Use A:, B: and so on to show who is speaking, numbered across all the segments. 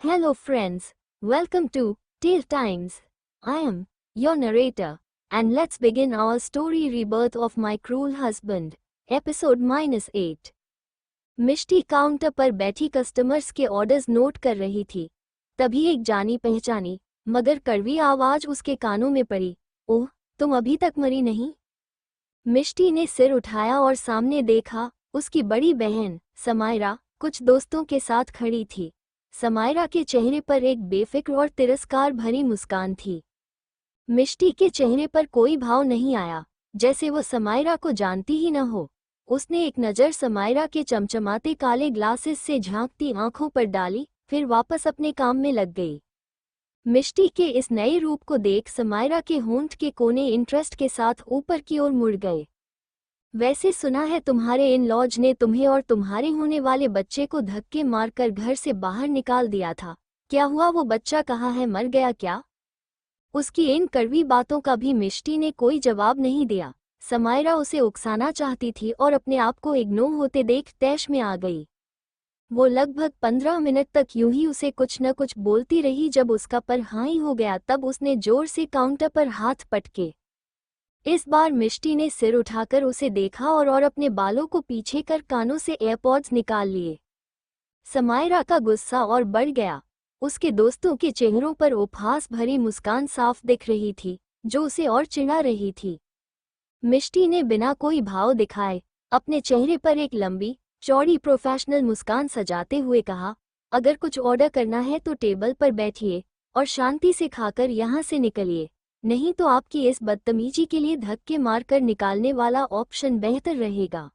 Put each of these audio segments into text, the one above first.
A: Hello friends, welcome to Tale Times. I am your narrator and let's begin our story Rebirth of My Cruel Husband, episode -8. Mishti counter पर बैठी customers के orders note कर रही थी। तभी एक जानी पहचानी मगर कड़वी आवाज उसके कानों में पड़ी। ओह, तुम अभी तक मरी नहीं? मिष्टी ने सिर उठाया और सामने देखा। उसकी बड़ी बहन समायरा कुछ दोस्तों के साथ खड़ी थी। समायरा के चेहरे पर एक बेफिक्र और तिरस्कार भरी मुस्कान थी। मिष्टी के चेहरे पर कोई भाव नहीं आया, जैसे वो समायरा को जानती ही न हो। उसने एक नज़र समायरा के चमचमाते काले ग्लासेस से झांकती आंखों पर डाली, फिर वापस अपने काम में लग गई। मिष्टी के इस नए रूप को देख समायरा के होंठ के कोने इंटरेस्ट के साथ ऊपर की ओर मुड़ गए। वैसे सुना है तुम्हारे इन लॉज ने तुम्हें और तुम्हारे होने वाले बच्चे को धक्के मारकर घर से बाहर निकाल दिया था। क्या हुआ? वो बच्चा कहाँ है? मर गया क्या? उसकी इन कड़वी बातों का भी मिष्टी ने कोई जवाब नहीं दिया। समायरा उसे उकसाना चाहती थी और अपने आप को इग्नोर होते देख तैश में आ गई। वो लगभग 15 मिनट तक यूं ही उसे कुछ न कुछ बोलती रही। जब उसका पर हाई हो गया तब उसने जोर से काउंटर पर हाथ पटके। इस बार मिष्टी ने सिर उठाकर उसे देखा और अपने बालों को पीछे कर कानों से एयरपॉड्स निकाल लिए। समायरा का गुस्सा और बढ़ गया। उसके दोस्तों के चेहरों पर उपहास भरी मुस्कान साफ दिख रही थी, जो उसे और चिढ़ा रही थी। मिष्टी ने बिना कोई भाव दिखाए अपने चेहरे पर एक लंबी चौड़ी प्रोफेशनल मुस्कान सजाते हुए कहा, अगर कुछ ऑर्डर करना है तो टेबल पर बैठिए और शांति से खाकर यहाँ से निकलिए, नहीं तो आपकी इस बदतमीजी के लिए धक्के मारकर निकालने वाला ऑप्शन बेहतर रहेगा।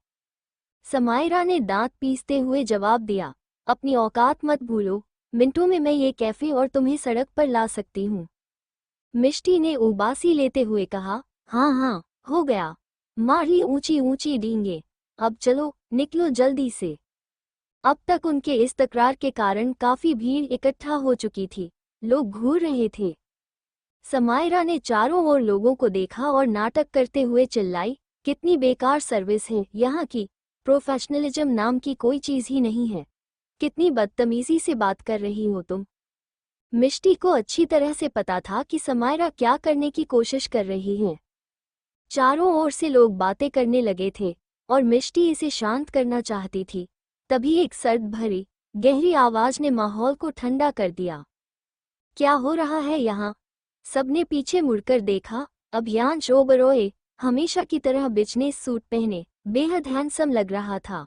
A: समायरा ने दांत पीसते हुए जवाब दिया, अपनी औकात मत भूलो, मिनटों में मैं ये कैफे और तुम्हें सड़क पर ला सकती हूँ। मिष्टी ने उबासी लेते हुए कहा, हाँ हाँ, हो गया, मारी ऊंची ऊंची डींगे, अब चलो निकलो जल्दी से। अब तक उनके इस तकरार के कारण काफी भीड़ इकट्ठा हो चुकी थी। लोग घूर रहे थे। समायरा ने चारों ओर लोगों को देखा और नाटक करते हुए चिल्लाई, कितनी बेकार सर्विस है यहाँ की, प्रोफेशनलिज्म नाम की कोई चीज़ ही नहीं है। कितनी बदतमीजी से बात कर रही हो तुम। मिष्टी को अच्छी तरह से पता था कि समायरा क्या करने की कोशिश कर रही है। चारों ओर से लोग बातें करने लगे थे और मिष्टी इसे शांत करना चाहती थी। तभी एक सर्द भरी गहरी आवाज ने माहौल को ठंडा कर दिया। क्या हो रहा है यहाँ? सबने पीछे मुड़कर देखा। अभियांश ओबरॉय हमेशा की तरह बिजनेस सूट पहने बेहद हैंडसम लग रहा था।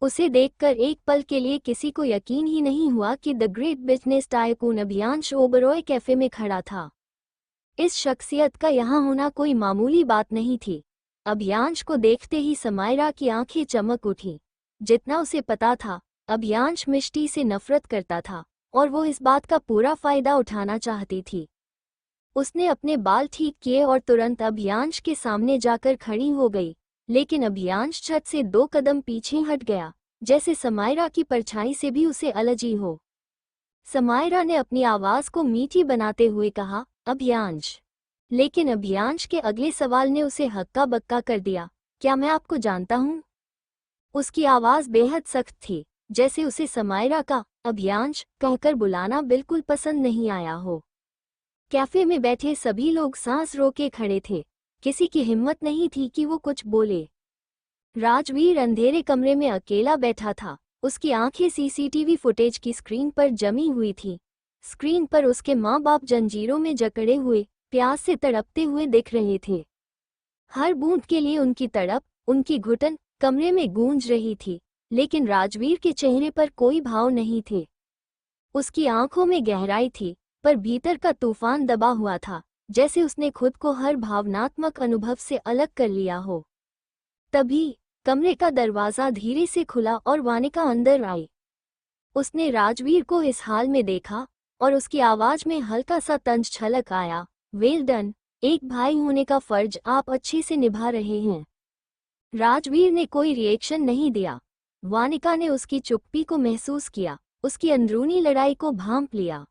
A: उसे देखकर एक पल के लिए किसी को यकीन ही नहीं हुआ कि the great business tycoon Abhiyansh Oberoi cafe में खड़ा था। इस शख्सियत का यहाँ होना कोई मामूली बात नहीं थी। अभियांश को देखते ही समायरा की आंखें चमक उठी। जितना उसे पता था, अभियांश मिष्टी से नफरत करता था और वो इस बात का पूरा फायदा उठाना चाहती थी। उसने अपने बाल ठीक किए और तुरंत अभियांश के सामने जाकर खड़ी हो गई, लेकिन अभियांश छत से 2 कदम पीछे हट गया, जैसे समायरा की परछाई से भी उसे एलर्जी हो। समायरा ने अपनी आवाज को मीठी बनाते हुए कहा, अभियांश। लेकिन अभियांश के अगले सवाल ने उसे हक्का बक्का कर दिया, क्या मैं आपको जानता हूँ? उसकी आवाज बेहद सख्त थी, जैसे उसे समायरा का अभियांश कहकर बुलाना बिल्कुल पसंद नहीं आया हो। कैफे में बैठे सभी लोग सांस रोके खड़े थे। किसी की हिम्मत नहीं थी कि वो कुछ बोले। राजवीर अंधेरे कमरे में अकेला बैठा था। उसकी आंखें सीसीटीवी फुटेज की स्क्रीन पर जमी हुई थी। स्क्रीन पर उसके माँ बाप जंजीरों में जकड़े हुए प्यास से तड़पते हुए दिख रहे थे। हर बूंद के लिए उनकी तड़प, उनकी घुटन कमरे में गूंज रही थी, लेकिन राजवीर के चेहरे पर कोई भाव नहीं थे। उसकी आंखों में गहराई थी, पर भीतर का तूफान दबा हुआ था, जैसे उसने खुद को हर भावनात्मक अनुभव से अलग कर लिया हो। तभी कमरे का दरवाजा धीरे से खुला और वानिका अंदर आई। उसने राजवीर को इस हाल में देखा और उसकी आवाज में हल्का सा तंज छलक आया, वेल डन, एक भाई होने का फर्ज आप अच्छे से निभा रहे हैं। राजवीर ने कोई रिएक्शन नहीं दिया। वानिका ने उसकी चुप्पी को महसूस किया, उसकी अंदरूनी लड़ाई को भांप लिया।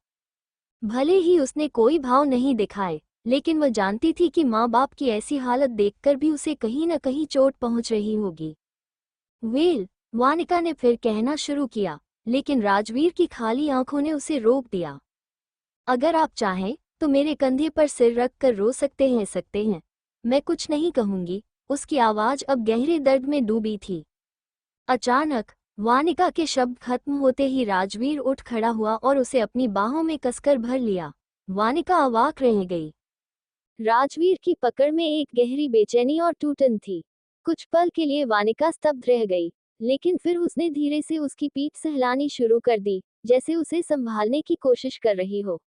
A: भले ही उसने कोई भाव नहीं दिखाए, लेकिन वह जानती थी कि माँ बाप की ऐसी हालत देखकर भी उसे कहीं न कहीं चोट पहुंच रही होगी। वेल, वानिका ने फिर कहना शुरू किया, लेकिन राजवीर की खाली आंखों ने उसे रोक दिया। अगर आप चाहें तो मेरे कंधे पर सिर रख कर रो सकते हैं। मैं कुछ नहीं कहूंगी। उसकी आवाज अब गहरे दर्द में डूबी थी। अचानक वानिका के शब्द खत्म होते ही राजवीर उठ खड़ा हुआ और उसे अपनी बाहों में कसकर भर लिया। वानिका अवाक रह गई। राजवीर की पकड़ में एक गहरी बेचैनी और टूटन थी। कुछ पल के लिए वानिका स्तब्ध रह गई, लेकिन फिर उसने धीरे से उसकी पीठ सहलानी शुरू कर दी, जैसे उसे संभालने की कोशिश कर रही हो।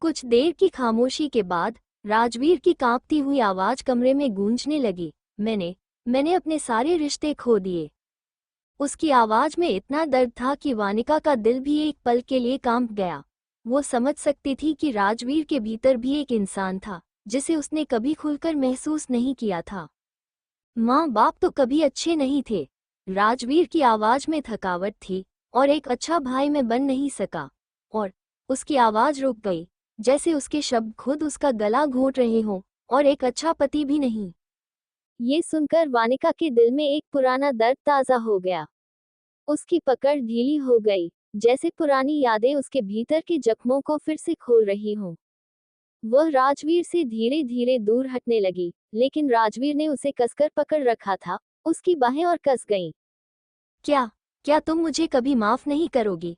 A: कुछ देर की खामोशी के बाद राजवीर की कांपती हुई आवाज कमरे में गूंजने लगी। मैंने अपने सारे रिश्ते खो दिए। उसकी आवाज में इतना दर्द था कि वानिका का दिल भी एक पल के लिए कांप गया। वो समझ सकती थी कि राजवीर के भीतर भी एक इंसान था, जिसे उसने कभी खुलकर महसूस नहीं किया था। माँ बाप तो कभी अच्छे नहीं थे। राजवीर की आवाज में थकावट थी, और एक अच्छा भाई मैं बन नहीं सका। और उसकी आवाज रुक गई, जैसे उसके शब्द खुद उसका गला घोंट रहे हों, और एक अच्छा पति भी नहीं। ये सुनकर वानिका के दिल में एक पुराना दर्द ताजा हो गया। उसकी पकड़ ढीली हो गई, जैसे पुरानी यादें उसके भीतर के जख्मों को फिर से खोल रही हों। वह राजवीर से धीरे धीरे दूर हटने लगी, लेकिन राजवीर ने उसे कसकर पकड़ रखा था। उसकी बाहें और कस गईं। क्या क्या तुम मुझे कभी माफ नहीं करोगी?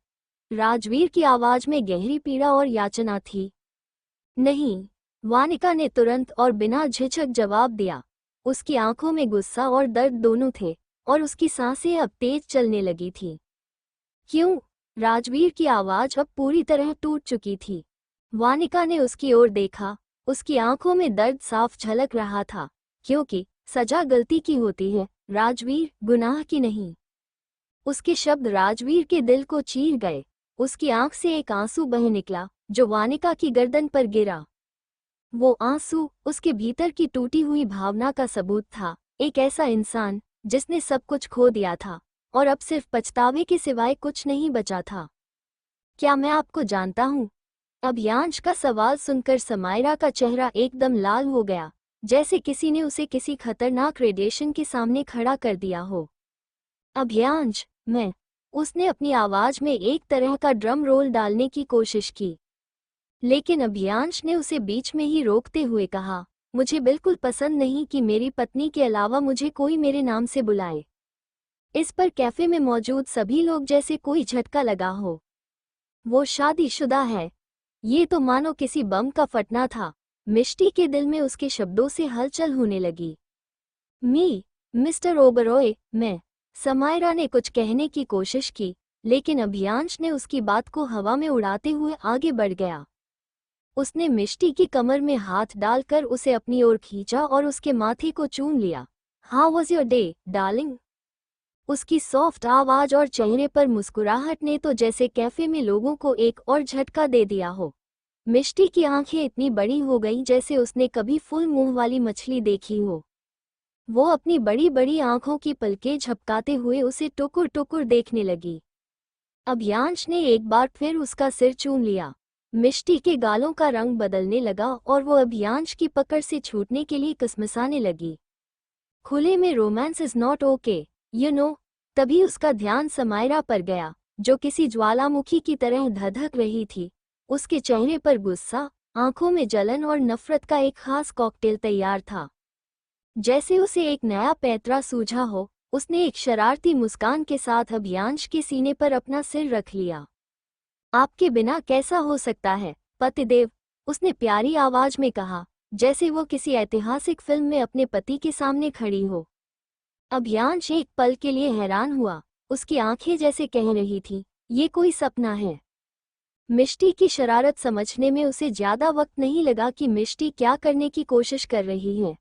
A: राजवीर की आवाज में गहरी पीड़ा और याचना थी। नहीं, वानिका ने तुरंत और बिना झिझक जवाब दिया। उसकी आंखों में गुस्सा और दर्द दोनों थे, और उसकी सांसें अब तेज चलने लगी थीं। क्यों? राजवीर की आवाज अब पूरी तरह टूट चुकी थी। वानिका ने उसकी ओर देखा। उसकी आंखों में दर्द साफ झलक रहा था। क्योंकि सजा गलती की होती है, राजवीर, गुनाह की नहीं। उसके शब्द राजवीर के दिल को चीर गए। उसकी आंख से एक आंसू बह निकला, जो वानिका की गर्दन पर गिरा। वो आंसू उसके भीतर की टूटी हुई भावना का सबूत था। एक ऐसा इंसान जिसने सब कुछ खो दिया था, और अब सिर्फ पछतावे के सिवाय कुछ नहीं बचा था। क्या मैं आपको जानता हूँ? अभियांश का सवाल सुनकर समायरा का चेहरा एकदम लाल हो गया, जैसे किसी ने उसे किसी खतरनाक रेडिएशन के सामने खड़ा कर दिया हो। अभियांश, मैं। उसने अपनी आवाज में एक तरह का ड्रम रोल डालने की कोशिश की, लेकिन अभियांश ने उसे बीच में ही रोकते हुए कहा, मुझे बिल्कुल पसंद नहीं कि मेरी पत्नी के अलावा मुझे कोई मेरे नाम से बुलाए। इस पर कैफे में मौजूद सभी लोग जैसे कोई झटका लगा हो। वो शादीशुदा है। ये तो मानो किसी बम का फटना था। मिष्टी के दिल में उसके शब्दों से हलचल होने लगी। मिस्टर ओबरॉय, मैं। समायरा ने कुछ कहने की कोशिश की, लेकिन अभियांश ने उसकी बात को हवा में उड़ाते हुए आगे बढ़ गया। उसने मिष्टी की कमर में हाथ डालकर उसे अपनी ओर खींचा और उसके माथे को चूम लिया। How was your day, darling? उसकी सॉफ्ट आवाज और चेहरे पर मुस्कुराहट ने तो जैसे कैफे में लोगों को एक और झटका दे दिया हो। मिष्टी की आंखें इतनी बड़ी हो गईं जैसे उसने कभी फुल मुंह वाली मछली देखी हो। वो अपनी बड़ी बड़ी आंखों की पलकें झपकाते हुए उसे टुकुर टुकुर देखने लगी। अभियांश ने एक बार फिर उसका सिर चूम लिया। मिष्टी के गालों का रंग बदलने लगा और वो अभियांश की पकड़ से छूटने के लिए कसमसाने लगी। खुले में romance is not okay, you know. तभी उसका ध्यान समायरा पर गया, जो किसी ज्वालामुखी की तरह धधक रही थी। उसके चेहरे पर गुस्सा, आंखों में जलन और नफरत का एक खास कॉकटेल तैयार था। जैसे उसे एक नया पैतरा सूझा हो, उसने एक शरारती मुस्कान के साथ अभियांश के सीने पर अपना सिर रख लिया। आपके बिना कैसा हो सकता है, पतिदेव? उसने प्यारी आवाज में कहा, जैसे वो किसी ऐतिहासिक फिल्म में अपने पति के सामने खड़ी हो। अभियांश एक पल के लिए हैरान हुआ। उसकी आंखें जैसे कह रही थीं, ये कोई सपना है। मिष्टी की शरारत समझने में उसे ज्यादा वक्त नहीं लगा कि मिष्टी क्या करने की कोशिश कर रही है।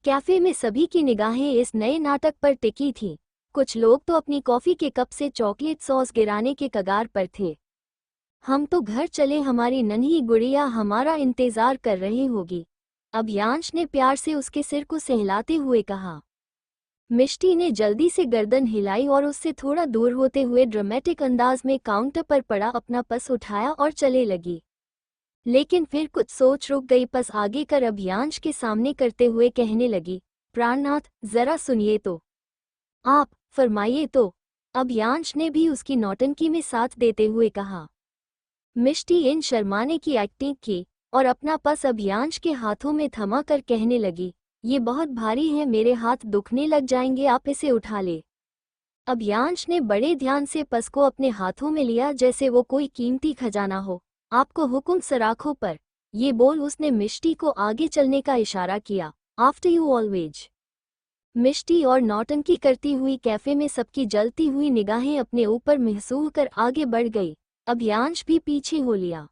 A: कैफे में सभी की निगाहें इस नए नाटक पर टिकी थीं। कुछ लोग तो अपनी कॉफी के कप से चॉकलेट सॉस गिराने के कगार पर थे। हम तो घर चले, हमारी नन्ही गुड़िया हमारा इंतजार कर रही होगी, अभियांश ने प्यार से उसके सिर को सहलाते हुए कहा। मिष्टी ने जल्दी से गर्दन हिलाई और उससे थोड़ा दूर होते हुए ड्रामेटिक अंदाज में काउंटर पर पड़ा अपना पर्स उठाया और चले लगी। लेकिन फिर कुछ सोच रुक गई, पर्स आगे कर अभियांश के सामने करते हुए कहने लगी, प्राणनाथ, जरा सुनिए तो। आप फरमाइए तो। अभियांश ने भी उसकी नौटंकी में साथ देते हुए कहा। मिष्टी इन शर्माने की एक्टिंग की और अपना पर्स अभियांश के हाथों में थमा कर कहने लगी, ये बहुत भारी है, मेरे हाथ दुखने लग जाएंगे, आप इसे उठा ले। अभियांश ने बड़े ध्यान से पर्स को अपने हाथों में लिया जैसे वो कोई कीमती खजाना हो। आपको हुक्म सराखों पर, ये बोल उसने मिष्टी को आगे चलने का इशारा किया। After you always. मिष्टी और नौटंकी करती हुई कैफे में सबकी जलती हुई निगाहें अपने ऊपर महसूस कर आगे बढ़ गई। अभियांश भी पीछे हो लिया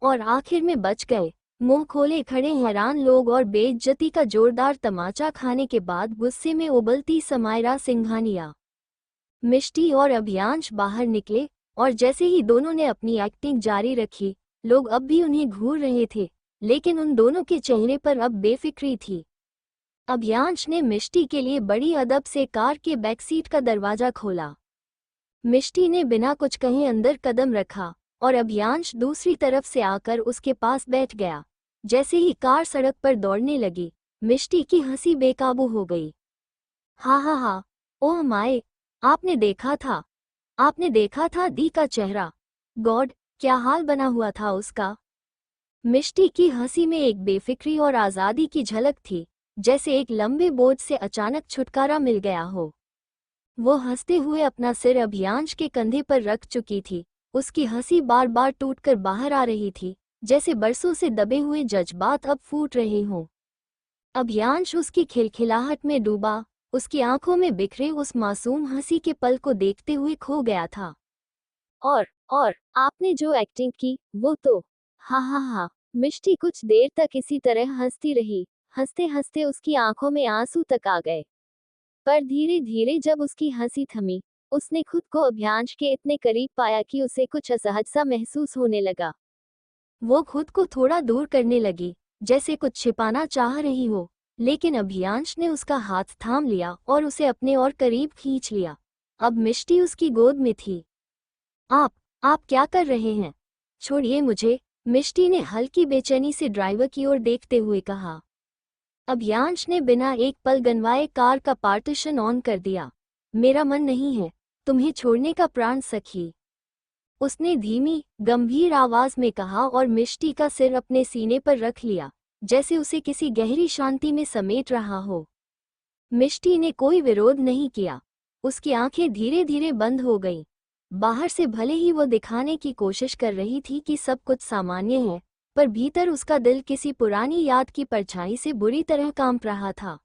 A: और आखिर में बच गए। मुंह खोले खड़े हैरान लोग और बेइज्जती का जोरदार तमाचा खाने के बाद गुस्से में उबलती समायरा सिंघानिया। मिष्टी और अभियांश बाहर निकले और जैसे ही दोनों ने अपनी एक्टिंग जारी रखी, लोग अब भी उन्हें घूर रहे थे, लेकिन उन दोनों के चेहरे पर अब बेफिक्री थी। अभियांश ने मिष्टी के लिए बड़ी अदब से कार के बैकसीट का दरवाजा खोला। मिष्टी ने बिना कुछ कहे अंदर कदम रखा और अभियांश दूसरी तरफ से आकर उसके पास बैठ गया। जैसे ही कार सड़क पर दौड़ने लगी, मिष्टी की हंसी बेकाबू हो गई। हा, ओह माय, आपने देखा था दी का चेहरा। गॉड, क्या हाल बना हुआ था उसका। मिष्टी की हंसी में एक बेफिक्री और आज़ादी की झलक थी, जैसे एक लंबे बोझ से अचानक छुटकारा मिल गया हो। वो हंसते हुए अपना सिर अभियांश के कंधे पर रख चुकी थी। उसकी हंसी बार बार टूटकर बाहर आ रही थी, जैसे बरसों से दबे हुए जज्बात अब फूट रहे हों। अभियांश उसकी खिलखिलाहट में डूबा, उसकी आंखों में बिखरे उस मासूम हंसी के पल को देखते हुए खो गया था। और आपने जो एक्टिंग की, वो तो हा। मिष्टी कुछ देर तक इसी तरह हंसती रही। हंसते हंसते उसकी आंखों में आंसू तक आ गए। पर धीरे धीरे जब उसकी हंसी थमी, उसने खुद को अभियांश के इतने करीब पाया कि उसे कुछ असहज सा महसूस होने लगा। वो खुद को थोड़ा दूर करने लगी, जैसे कुछ छिपाना चाह रही हो, लेकिन अभियांश ने उसका हाथ थाम लिया और उसे अपने और करीब खींच लिया। अब मिष्टी उसकी गोद में थी। आप क्या कर रहे हैं? छोड़िए मुझे, मिष्टी ने हल्की बेचैनी से ड्राइवर की ओर देखते हुए कहा। अभियांश ने बिना एक पल गनवाए कार का पार्टीशन ऑन कर दिया। मेरा मन नहीं है तुम्हें छोड़ने का, प्राण सखी, उसने धीमी गंभीर आवाज में कहा और मिष्टी का सिर अपने सीने पर रख लिया, जैसे उसे किसी गहरी शांति में समेट रहा हो। मिष्टी ने कोई विरोध नहीं किया। उसकी आंखें धीरे धीरे बंद हो गईं। बाहर से भले ही वो दिखाने की कोशिश कर रही थी कि सब कुछ सामान्य है, पर भीतर उसका दिल किसी पुरानी याद की परछाई से बुरी तरह कांप रहा था।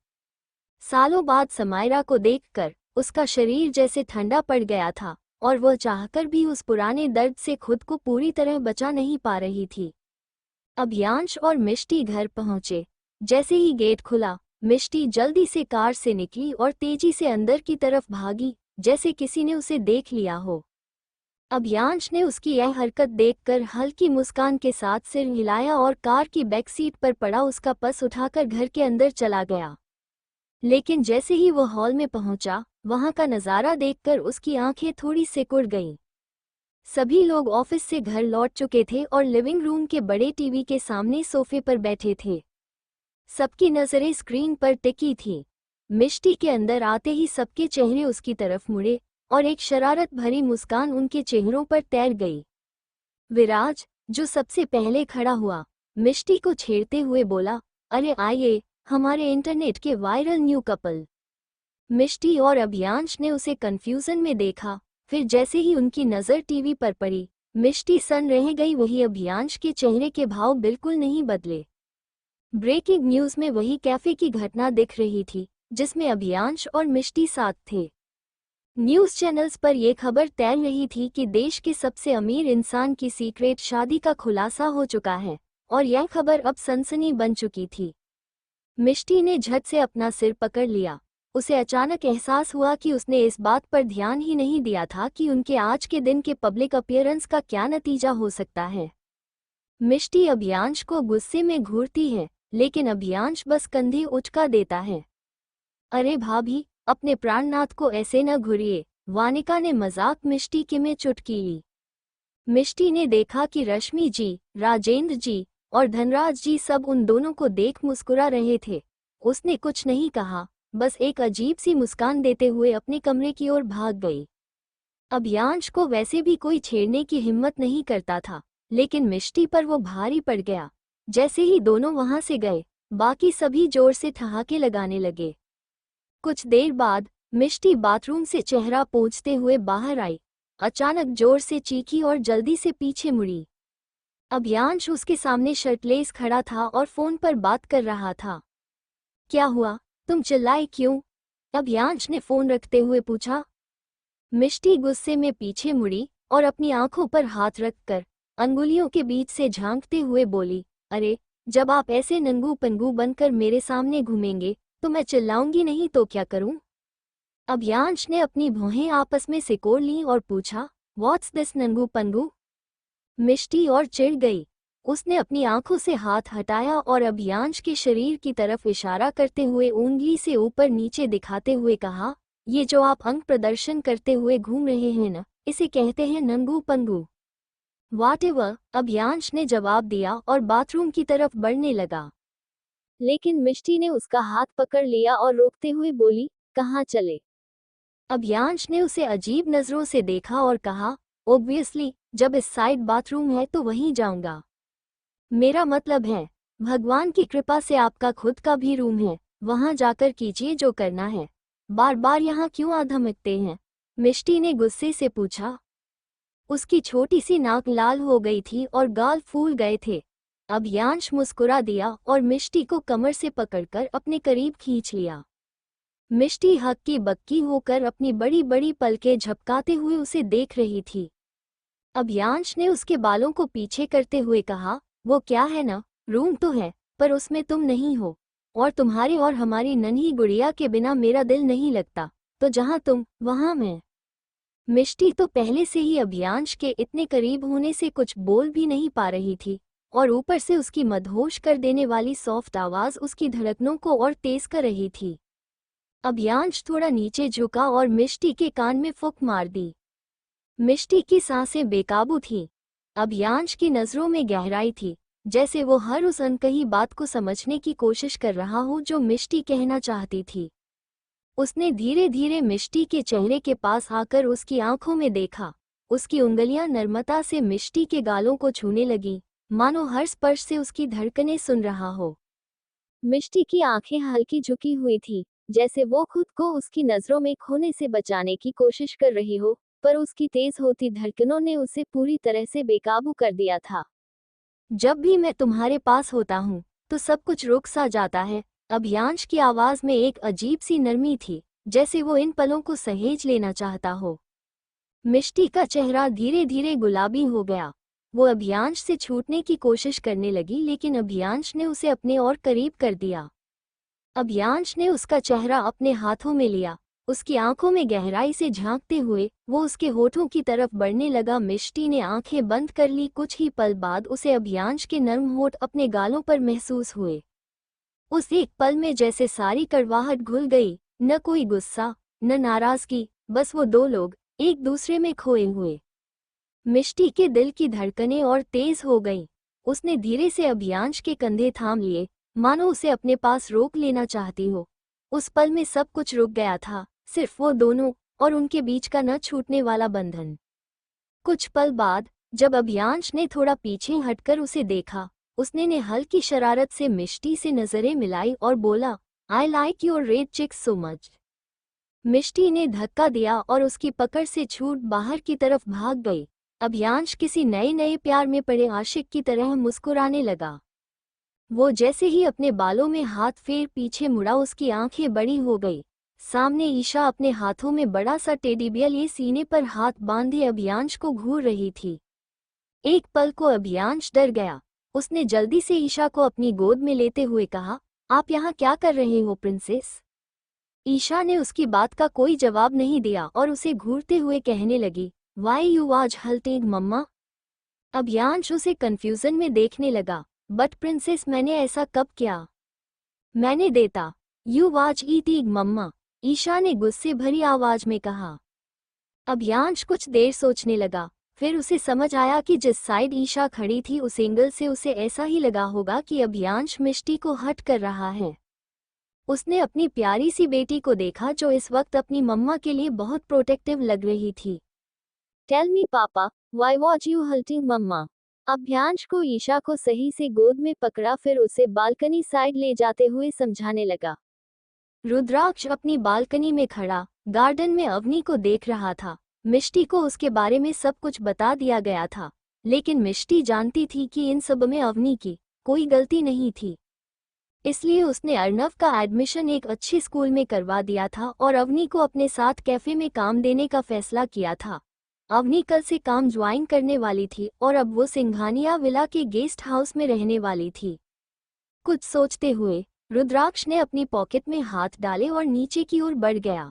A: सालों बाद समायरा को देखकर उसका शरीर जैसे ठंडा पड़ गया था और वह चाहकर भी उस पुराने दर्द से खुद को पूरी तरह बचा नहीं पा रही थी। अभियांश और मिष्टी घर पहुंचे। जैसे ही गेट खुला, मिष्टी जल्दी से कार से निकली और तेजी से अंदर की तरफ भागी, जैसे किसी ने उसे देख लिया हो। अभियांश ने उसकी यह हरकत देखकर हल्की मुस्कान के साथ सिर हिलाया और कार की बैक सीट पर पड़ा उसका पर्स उठाकर घर के अंदर चला गया। लेकिन जैसे ही वो हॉल में पहुंचा, वहां का नज़ारा देखकर उसकी आंखें थोड़ी सिकुड़ गईं। सभी लोग ऑफिस से घर लौट चुके थे और लिविंग रूम के बड़े टीवी के सामने सोफे पर बैठे थे। सबकी नजरें स्क्रीन पर टिकी थीं। मिष्टी के अंदर आते ही सबके चेहरे उसकी तरफ मुड़े और एक शरारत भरी मुस्कान उनके चेहरों पर तैर गई। विराज, जो सबसे पहले खड़ा हुआ, मिष्टी को छेड़ते हुए बोला, अरे आइए, हमारे इंटरनेट के वायरल न्यू कपल। मिष्टी और अभियांश ने उसे कंफ्यूजन में देखा, फिर जैसे ही उनकी नज़र टीवी पर पड़ी, मिष्टी सन रह गई। वही अभियांश के चेहरे के भाव बिल्कुल नहीं बदले। ब्रेकिंग न्यूज़ में वही कैफे की घटना दिख रही थी, जिसमें अभियांश और मिष्टी साथ थे। न्यूज़ चैनल्स पर यह खबर तैर रही थी कि देश के सबसे अमीर इंसान की सीक्रेट शादी का खुलासा हो चुका है, और यह खबर अब सनसनी बन चुकी थी। मिष्टी ने झट से अपना सिर पकड़ लिया। उसे अचानक एहसास हुआ कि उसने इस बात पर ध्यान ही नहीं दिया था कि उनके आज के दिन के पब्लिक अपीयरेंस का क्या नतीजा हो सकता है। मिष्टी अभियांश को गुस्से में घूरती है, लेकिन अभियांश बस कंधे उचका देता है। अरे भाभी, अपने प्राणनाथ को ऐसे न घुरिए, वानिका ने मजाक मिष्टी के में चुटकी ली। मिष्टी ने देखा कि रश्मि जी, राजेंद्र जी और धनराज जी सब उन दोनों को देख मुस्कुरा रहे थे। उसने कुछ नहीं कहा, बस एक अजीब सी मुस्कान देते हुए अपने कमरे की ओर भाग गई। अभियांश को वैसे भी कोई छेड़ने की हिम्मत नहीं करता था, लेकिन मिष्टी पर वो भारी पड़ गया। जैसे ही दोनों वहां से गए, बाकी सभी जोर से ठहाके लगाने लगे। कुछ देर बाद मिष्टी बाथरूम से चेहरा पोंछते हुए बाहर आई, अचानक जोर से चीखी और जल्दी से पीछे मुड़ी। अभियांश उसके सामने शर्टलेस खड़ा था और फोन पर बात कर रहा था। क्या हुआ, तुम चिल्लाए क्यों? अभियांश ने फोन रखते हुए पूछा। मिष्टी गुस्से में पीछे मुड़ी और अपनी आंखों पर हाथ रखकर अंगुलियों के बीच से झांकते हुए बोली, अरे, जब आप ऐसे नंगू पंगू बनकर मेरे सामने घूमेंगे तो मैं चिल्लाऊंगी नहीं तो क्या करूं? अभियांश ने अपनी भौहें आपस में सिकोड़ लीं और पूछा, व्हाट्स दिस नंगू पंगू? मिष्टी और चिढ़ गई। उसने अपनी आंखों से हाथ हटाया और अभियांश के शरीर की तरफ इशारा करते हुए उंगली से ऊपर नीचे दिखाते हुए कहा, ये जो आप अंग प्रदर्शन करते हुए घूम रहे हैं ना, इसे कहते हैं नंगू पंगू। व्हाटएवर, अभियांश ने जवाब दिया और बाथरूम की तरफ बढ़ने लगा। लेकिन मिष्टी ने उसका हाथ पकड़ लिया और रोकते हुए बोली, कहाँ चले? अभियांश ने उसे अजीब नजरों से देखा और कहा, ऑब्वियसली, जब इस साइड बाथरूम है तो वहीं जाऊंगा। मेरा मतलब है, भगवान की कृपा से आपका खुद का भी रूम है, वहां जाकर कीजिए जो करना है। बार बार यहाँ क्यों आ धमकते हैं? मिष्टी ने गुस्से से पूछा। उसकी छोटी सी नाक लाल हो गई थी और गाल फूल गए थे। अभियांश मुस्कुरा दिया और मिष्टी को कमर से पकड़कर अपने करीब खींच लिया। मिष्टी हक्की बक्की होकर अपनी बड़ी बड़ी पलकें झपकाते हुए उसे देख रही थी। अभियांश ने उसके बालों को पीछे करते हुए कहा, वो क्या है ना, रूम तो है, पर उसमें तुम नहीं हो, और तुम्हारी और हमारी नन्ही गुड़िया के बिना मेरा दिल नहीं लगता, तो जहां तुम वहां मैं। मिष्टी तो पहले से ही अभियांश के इतने करीब होने से कुछ बोल भी नहीं पा रही थी, और ऊपर से उसकी मदहोश कर देने वाली सॉफ्ट आवाज उसकी धड़कनों को और तेज कर रही थी। अभियांश थोड़ा नीचे झुका और मिष्टी के कान में फूंक मार दी। मिष्टी की सांसें बेकाबू थीं। अभियांश की नजरों में गहराई थी, जैसे वो हर उस अनकही बात को समझने की कोशिश कर रहा हो जो मिष्टी कहना चाहती थी। उसने धीरे धीरे मिष्टी के चेहरे के पास आकर उसकी आंखों में देखा। उसकी उंगलियां नर्मता से मिष्टी के गालों को छूने लगीं, मानो हर स्पर्श से उसकी धड़कनें सुन रहा हो। मिष्टी की आंखें हल्की झुकी हुई थी, जैसे वो खुद को उसकी नजरों में खोने से बचाने की कोशिश कर रही हो, पर उसकी तेज होती धड़कनों ने उसे पूरी तरह से बेकाबू कर दिया था। जब भी मैं तुम्हारे पास होता हूँ तो सब कुछ रुक सा जाता है। अभियांश की आवाज में एक अजीब सी नरमी थी, जैसे वो इन पलों को सहेज लेना चाहता हो। मिष्टी का चेहरा धीरे धीरे गुलाबी हो गया। वो अभियांश से छूटने की कोशिश करने लगी, लेकिन अभियांश ने उसे अपने और करीब कर दिया। अभियांश ने उसका चेहरा अपने हाथों में लिया। उसकी आंखों में गहराई से झांकते हुए वो उसके होठों की तरफ बढ़ने लगा। मिष्टी ने आंखें बंद कर ली। कुछ ही पल बाद उसे अभियांश के नर्म होठ अपने गालों पर महसूस हुए। उस एक पल में जैसे सारी कड़वाहट घुल गई, न कोई गुस्सा, न नाराजगी, बस वो दो लोग एक दूसरे में खोए हुए। मिष्टी के दिल की धड़कनें और तेज हो गईं। उसने धीरे से अभियांश के कंधे थाम लिए, मानो उसे अपने पास रोक लेना चाहती हो। उस पल में सब कुछ रुक गया था, सिर्फ वो दोनों और उनके बीच का न छूटने वाला बंधन। कुछ पल बाद जब अभियांश ने थोड़ा पीछे हटकर उसे देखा, उसने ने हल्की शरारत से मिष्टी से नजरें मिलाई और बोला, I like your red cheeks so much. Mishti ने धक्का दिया और उसकी पकड़ से छूट बाहर की तरफ भाग गई। अभियांश किसी नए नए प्यार में पड़े आशिक की तरह मुस्कुराने लगा। वो जैसे ही अपने बालों में हाथ फेर पीछे मुड़ा, उसकी आंखें बड़ी हो गई। सामने ईशा अपने हाथों में बड़ा सा टेडी बियर लिए सीने पर हाथ बांधे अभियांश को घूर रही थी। एक पल को अभियांश डर गया। उसने जल्दी से ईशा को अपनी गोद में लेते हुए कहा, आप यहाँ क्या कर रहे हो प्रिंसेस? ईशा ने उसकी बात का कोई जवाब नहीं दिया और उसे घूरते हुए कहने लगी, वाई यू आज हल्टिंग मम्मा? अभियांश उसे कंफ्यूजन में देखने लगा। बट प्रिंसेस, मैंने ऐसा कब किया? मैंने देता यू वाज ईटिंग मम्मा, ईशा ने गुस्से भरी आवाज में कहा। अभियांश कुछ देर सोचने लगा, फिर उसे समझ आया कि जिस साइड ईशा खड़ी थी उस एंगल से उसे ऐसा ही लगा होगा कि अभियांश मिष्टी को हट कर रहा है। उसने अपनी प्यारी सी बेटी को देखा जो इस वक्त अपनी मम्मा के लिए बहुत प्रोटेक्टिव लग रही थी। टेल मी पापा, व्हाई वॉज यू हल्टिंग मम्मा? अभ्यांश को ईशा को सही से गोद में पकड़ा, फिर उसे बालकनी साइड ले जाते हुए समझाने लगा। रुद्राक्ष अपनी बालकनी में खड़ा गार्डन में अवनी को देख रहा था। मिष्टी को उसके बारे में सब कुछ बता दिया गया था, लेकिन मिष्टी जानती थी कि इन सब में अवनी की कोई गलती नहीं थी। इसलिए उसने अर्नव का एडमिशन एक अच्छे स्कूल में करवा दिया था और अवनी को अपने साथ कैफे में काम देने का फैसला किया था। अवनी कल से काम ज्वाइन करने वाली थी और अब वो सिंघानिया विला के गेस्ट हाउस में रहने वाली थी। कुछ सोचते हुए रुद्राक्ष ने अपनी पॉकेट में हाथ डाले और नीचे की ओर बढ़ गया।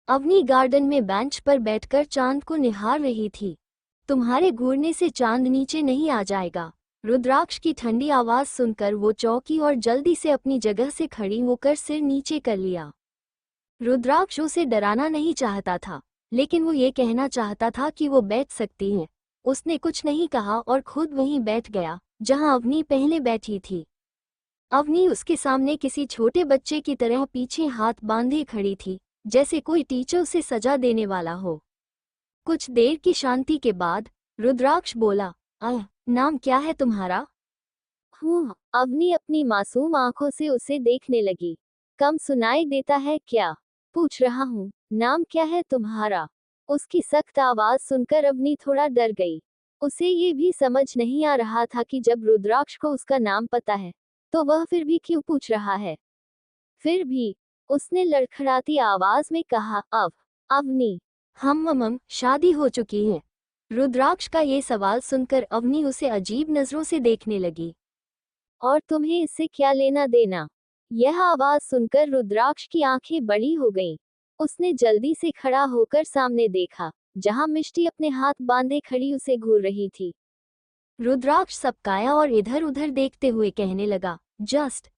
A: अवनी गार्डन में बेंच पर बैठकर चांद को निहार रही थी। तुम्हारे घूरने से चांद नीचे नहीं आ जाएगा। रुद्राक्ष की ठंडी आवाज सुनकर वो चौंकी और जल्दी से अपनी जगह से खड़ी होकर सिर नीचे कर लिया। रुद्राक्ष उसे डराना नहीं चाहता था, लेकिन वो ये कहना चाहता था कि वो बैठ सकती है। उसने कुछ नहीं कहा और खुद वहीं बैठ गया जहां अवनी पहले बैठी थी। अवनी उसके सामने किसी छोटे बच्चे की तरह पीछे हाथ बांधे खड़ी थी, जैसे कोई टीचर उसे सजा देने वाला हो। कुछ देर की शांति के बाद रुद्राक्ष बोला, नाम क्या है तुम्हारा? अवनी अपनी मासूम आंखों से उसे देखने लगी। कम सुनाई देता है क्या? पूछ रहा हूँ, नाम क्या है तुम्हारा? उसकी सख्त आवाज सुनकर अवनी थोड़ा डर गई। उसे ये भी समझ नहीं आ रहा था कि जब रुद्राक्ष को उसका नाम पता है तो वह फिर भी क्यों पूछ रहा है। फिर भी उसने लड़खड़ाती आवाज में कहा, अवनी, हम शादी हो चुकी है। रुद्राक्ष का ये सवाल सुनकर अवनी उसे अजीब नजरों से देखने लगी। और तुम्हें इससे क्या लेना देना? यह आवाज सुनकर रुद्राक्ष की आंखें बड़ी हो गईं। उसने जल्दी से खड़ा होकर सामने देखा, जहां मिष्टी अपने हाथ बांधे खड़ी उसे घूर रही थी। रुद्राक्ष सबकाया और इधर उधर देखते हुए कहने लगा, जस्ट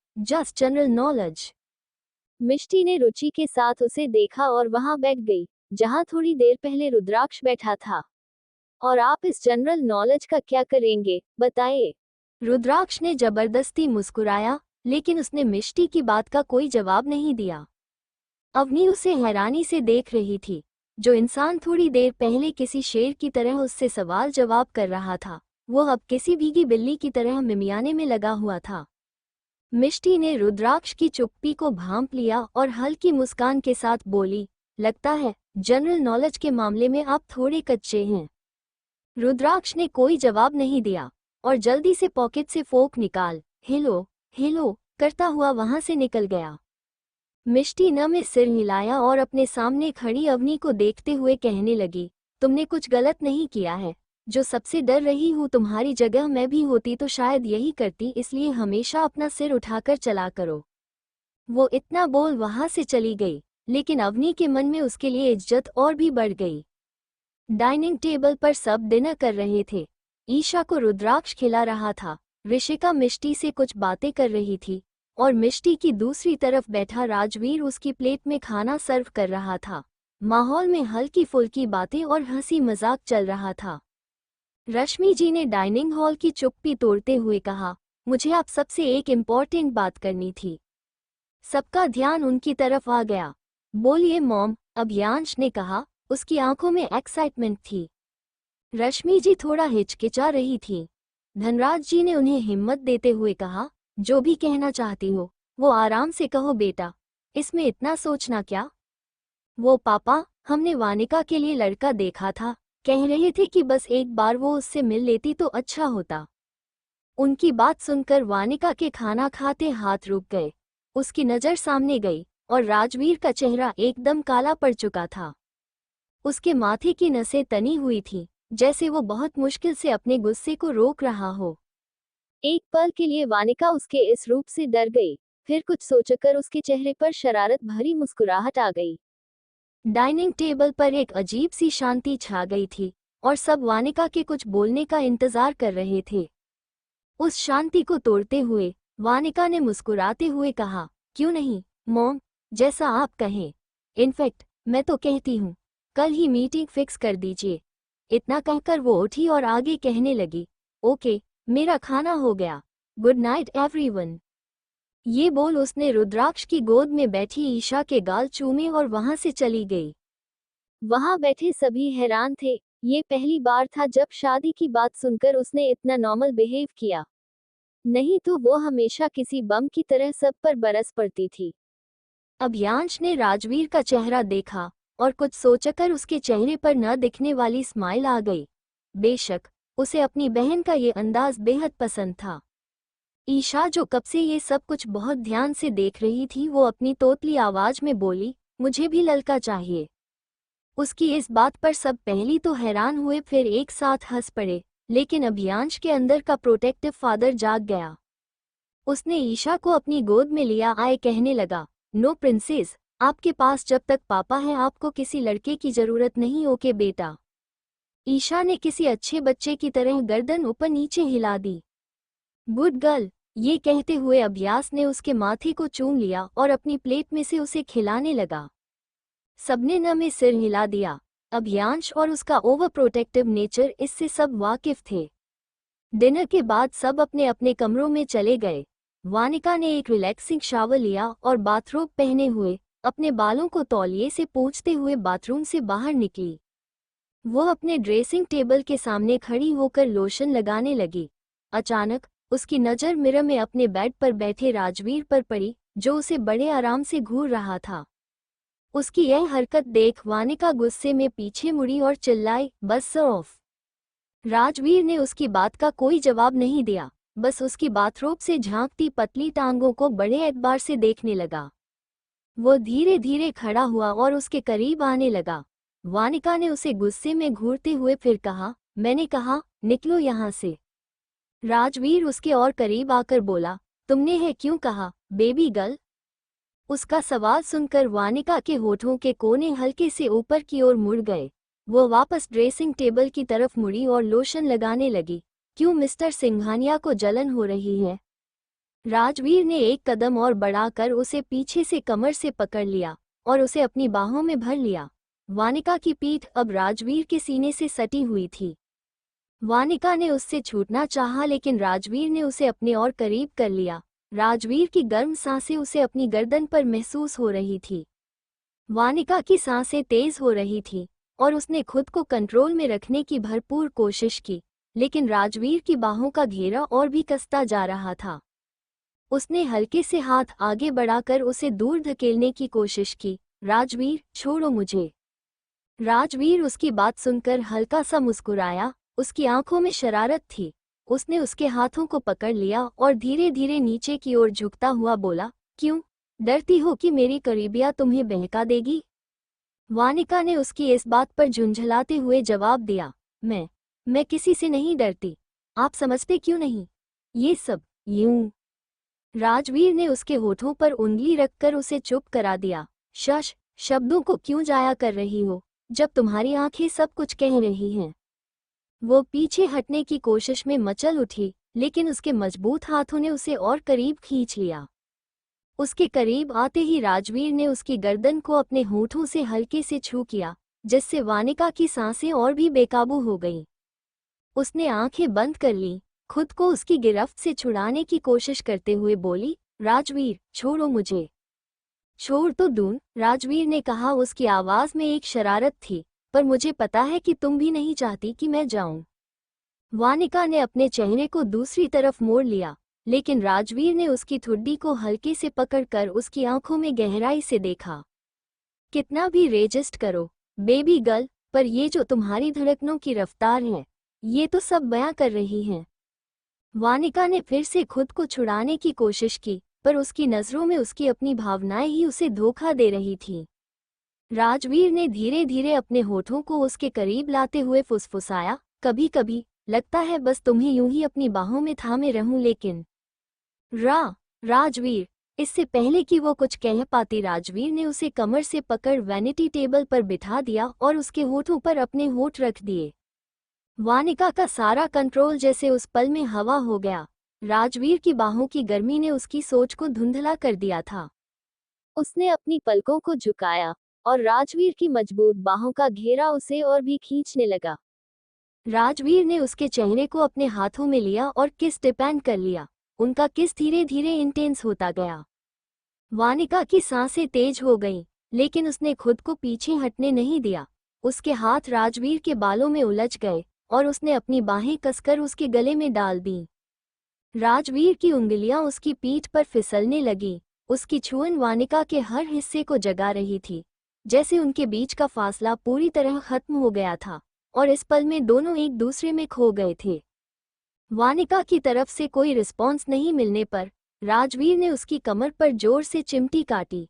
A: जनरल नॉलेज। मिष्टी ने रुचि के साथ उसे देखा और वहां बैठ गई जहां थोड़ी देर पहले रुद्राक्ष बैठा था। और आप इस जनरल नॉलेज का क्या करेंगे, बताइए? रुद्राक्ष ने जबरदस्ती मुस्कुराया, लेकिन उसने मिष्टी की बात का कोई जवाब नहीं दिया। अवनी उसे हैरानी से देख रही थी। जो इंसान थोड़ी देर पहले किसी शेर की तरह उससे सवाल जवाब कर रहा था, वो अब किसी भीगी बिल्ली की तरह मिमियाने में लगा हुआ था। मिष्टी ने रुद्राक्ष की चुप्पी को भांप लिया और हल्की मुस्कान के साथ बोली, लगता है जनरल नॉलेज के मामले में आप थोड़े कच्चे हैं। रुद्राक्ष ने कोई जवाब नहीं दिया और जल्दी से पॉकेट से फोक निकाल हेलो करता हुआ वहां से निकल गया। मिष्टी न में सिर हिलाया और अपने सामने खड़ी अवनी को देखते हुए कहने लगी, तुमने कुछ गलत नहीं किया है। जो सबसे डर रही हूँ, तुम्हारी जगह मैं भी होती तो शायद यही करती, इसलिए हमेशा अपना सिर उठाकर चला करो। वो इतना बोल वहां से चली गई, लेकिन अवनी के मन में उसके लिए इज्जत और भी बढ़ गई। डाइनिंग टेबल पर सब डिनर कर रहे थे। ईशा को रुद्राक्ष खिला रहा था, ऋषिका मिष्टी से कुछ बातें कर रही थी और मिष्टी की दूसरी तरफ बैठा राजवीर उसकी प्लेट में खाना सर्व कर रहा था। माहौल में हल्की फुल्की बातें और हंसी मजाक चल रहा था। रश्मि जी ने डाइनिंग हॉल की चुप्पी तोड़ते हुए कहा, मुझे आप सबसे एक इम्पोर्टेंट बात करनी थी। सबका ध्यान उनकी तरफ आ गया। बोलिए मॉम, अभ्यांश ने कहा। उसकी आंखों में एक्साइटमेंट थी। रश्मि जी थोड़ा हिचकिचा रही थी। धनराज जी ने उन्हें हिम्मत देते हुए कहा, जो भी कहना चाहती हो वो आराम से कहो बेटा, इसमें इतना सोचना क्या। वो पापा, हमने वानिका के लिए लड़का देखा था, कह रहे थे कि बस एक बार वो उससे मिल लेती तो अच्छा होता। उनकी बात सुनकर वानिका के खाना खाते हाथ रुक गए। उसकी नज़र सामने गई और राजवीर का चेहरा एकदम काला पड़ चुका था। उसके माथे की नसें तनी हुई थीं, जैसे वो बहुत मुश्किल से अपने गुस्से को रोक रहा हो। एक पल के लिए वानिका उसके इस रूप से डर गई, फिर कुछ सोचकर उसके चेहरे पर शरारत भरी मुस्कुराहट आ गई। डाइनिंग टेबल पर एक अजीब सी शांति छा गई थी और सब वानिका के कुछ बोलने का इंतजार कर रहे थे। उस शांति को तोड़ते हुए वानिका ने मुस्कुराते हुए कहा, क्यों नहीं मॉम, जैसा आप कहें। इनफैक्ट मैं तो कहती हूँ कल ही मीटिंग फिक्स कर दीजिए। इतना कहकर वो उठी और आगे कहने लगी, ओके, मेरा खाना हो गया, गुड नाइट एवरीवन। ये बोल उसने रुद्राक्ष की गोद में बैठी ईशा के गाल चूमे और वहां से चली गई। वहां बैठे सभी हैरान थे। ये पहली बार था जब शादी की बात सुनकर उसने इतना नॉर्मल बिहेव किया। नहीं तो वो हमेशा किसी बम की तरह सब पर बरस पड़ती थी। अभियांश ने राजवीर का चेहरा देखा और कुछ सोचकर उसके चेहरे पर न दिखने वाली स्माइल आ गई। बेशक उसे अपनी बहन का ये अंदाज बेहद पसंद था। ईशा जो कब से ये सब कुछ बहुत ध्यान से देख रही थी, वो अपनी तोतली आवाज में बोली, मुझे भी लड़का चाहिए। उसकी इस बात पर सब पहली तो हैरान हुए, फिर एक साथ हंस पड़े, लेकिन अभियांश के अंदर का प्रोटेक्टिव फादर जाग गया। उसने ईशा को अपनी गोद में लिया आए कहने लगा, नो प्रिंसेस, आपके पास जब तक पापा है आपको किसी लड़के की जरूरत नहीं। ओके बेटा। ईशा ने किसी अच्छे बच्चे की तरह गर्दन ऊपर नीचे हिला दी। गुड गर्ल, ये कहते हुए अभ्यास ने उसके माथे को चूम लिया और अपनी प्लेट में से उसे खिलाने लगा। सबने न में सिर हिला दिया। अभियांश और उसका ओवर प्रोटेक्टिव नेचर इससे सब वाकिफ थे। डिनर के बाद सब अपने अपने कमरों में चले गए। वानिका ने एक रिलैक्सिंग शावर लिया और बाथरोब पहने हुए अपने बालों को तौलिए से पोंछते हुए बाथरूम से बाहर निकली। वो अपने ड्रेसिंग टेबल के सामने खड़ी होकर लोशन लगाने लगी। अचानक उसकी नज़र मिरर में अपने बेड पर बैठे राजवीर पर पड़ी, जो उसे बड़े आराम से घूर रहा था। उसकी यह हरकत देख वानिका गुस्से में पीछे मुड़ी और चिल्लाई, बस ऑफ। राजवीर ने उसकी बात का कोई जवाब नहीं दिया, बस उसकी बाथरोब से झांकती पतली टांगों को बड़े एतबार से देखने लगा। वो धीरे धीरे खड़ा हुआ और उसके करीब आने लगा। वानिका ने उसे गुस्से में घूरते हुए फिर कहा, मैंने कहा निकलो यहाँ से। राजवीर उसके और करीब आकर बोला, तुमने है क्यों कहा, बेबी गर्ल। उसका सवाल सुनकर वानिका के होठों के कोने हल्के से ऊपर की ओर मुड़ गए। वो वापस ड्रेसिंग टेबल की तरफ मुड़ी और लोशन लगाने लगी। क्यों मिस्टर सिंघानिया को जलन हो रही है? राजवीर ने एक कदम और बढ़ाकर उसे पीछे से कमर से पकड़ लिया और उसे अपनी बाहों में भर लिया। वानिका की पीठ अब राजवीर के सीने से सटी हुई थी। वानिका ने उससे छूटना चाहा, लेकिन राजवीर ने उसे अपने और करीब कर लिया। राजवीर की गर्म सांसें उसे अपनी गर्दन पर महसूस हो रही थी। वानिका की सांसें तेज हो रही थी और उसने खुद को कंट्रोल में रखने की भरपूर कोशिश की, लेकिन राजवीर की बाहों का घेरा और भी कसता जा रहा था। उसने हल्के से हाथ आगे बढ़ाकर उसे दूर धकेलने की कोशिश की। राजवीर, छोड़ो मुझे। राजवीर उसकी बात सुनकर हल्का सा मुस्कुराया। उसकी आंखों में शरारत थी। उसने उसके हाथों को पकड़ लिया और धीरे धीरे नीचे की ओर झुकता हुआ बोला, क्यों डरती हो कि मेरी करीबिया तुम्हें बहका देगी? वानिका ने उसकी इस बात पर झुंझलाते हुए जवाब दिया, मैं किसी से नहीं डरती। आप समझते क्यों नहीं? ये सब यूं। राजवीर ने उसके होठों पर उंगली रखकर उसे चुप करा दिया। शश, शब्दों को क्यों जाया कर रही हो जब तुम्हारी आंखें सब कुछ कह रही हैं? वो पीछे हटने की कोशिश में मचल उठी, लेकिन उसके मजबूत हाथों ने उसे और करीब खींच लिया। उसके करीब आते ही राजवीर ने उसकी गर्दन को अपने होठों से हल्के से छू किया, जिससे वानिका की सांसें और भी बेकाबू हो गईं। उसने आंखें बंद कर लीं, खुद को उसकी गिरफ्त से छुड़ाने की कोशिश करते हुए बोली, राजवीर, छोड़ो मुझे। छोड़ तो दूं, राजवीर ने कहा। उसकी आवाज में एक शरारत थी, पर मुझे पता है कि तुम भी नहीं चाहती कि मैं जाऊं। वानिका ने अपने चेहरे को दूसरी तरफ मोड़ लिया, लेकिन राजवीर ने उसकी ठुड्डी को हल्के से पकड़कर उसकी आंखों में गहराई से देखा। कितना भी रेजिस्ट करो बेबी गर्ल, पर ये जो तुम्हारी धड़कनों की रफ्तार है, ये तो सब बयां कर रही हैं। वानिका ने फिर से खुद को छुड़ाने की कोशिश की, पर उसकी नजरों में उसकी अपनी भावनाएं ही उसे धोखा दे रही थीं। राजवीर ने धीरे धीरे अपने होठों को उसके करीब लाते हुए फुसफुसाया, कभी कभी लगता है बस तुम्हें यूं ही अपनी बाहों में थामे रहूं, लेकिन राजवीर। इससे पहले कि वो कुछ कह पाती, राजवीर ने उसे कमर से पकड़ वैनिटी टेबल पर बिठा दिया और उसके होठों पर अपने होठ रख दिए। वानिका का सारा कंट्रोल जैसे उस पल में हवा हो गया। राजवीर की बाहों की गर्मी ने उसकी सोच को धुंधला कर दिया था। उसने अपनी पलकों को झुकाया और राजवीर की मजबूत बाहों का घेरा उसे और भी खींचने लगा। राजवीर ने उसके चेहरे को अपने हाथों में लिया और किस डिपेंड कर लिया। उनका किस धीरे धीरे इंटेंस होता गया। वानिका की सांसें तेज हो गईं, लेकिन उसने खुद को पीछे हटने नहीं दिया। उसके हाथ राजवीर के बालों में उलझ गए और उसने अपनी बाहें कसकर उसके गले में डाल दी। राजवीर की उंगलियां उसकी पीठ पर फिसलने लगी। उसकी छुअन वानिका के हर हिस्से को जगा रही थी, जैसे उनके बीच का फासला पूरी तरह खत्म हो गया था और इस पल में दोनों एक दूसरे में खो गए थे। वानिका की तरफ से कोई रिस्पॉन्स नहीं मिलने पर राजवीर ने उसकी कमर पर जोर से चिमटी काटी।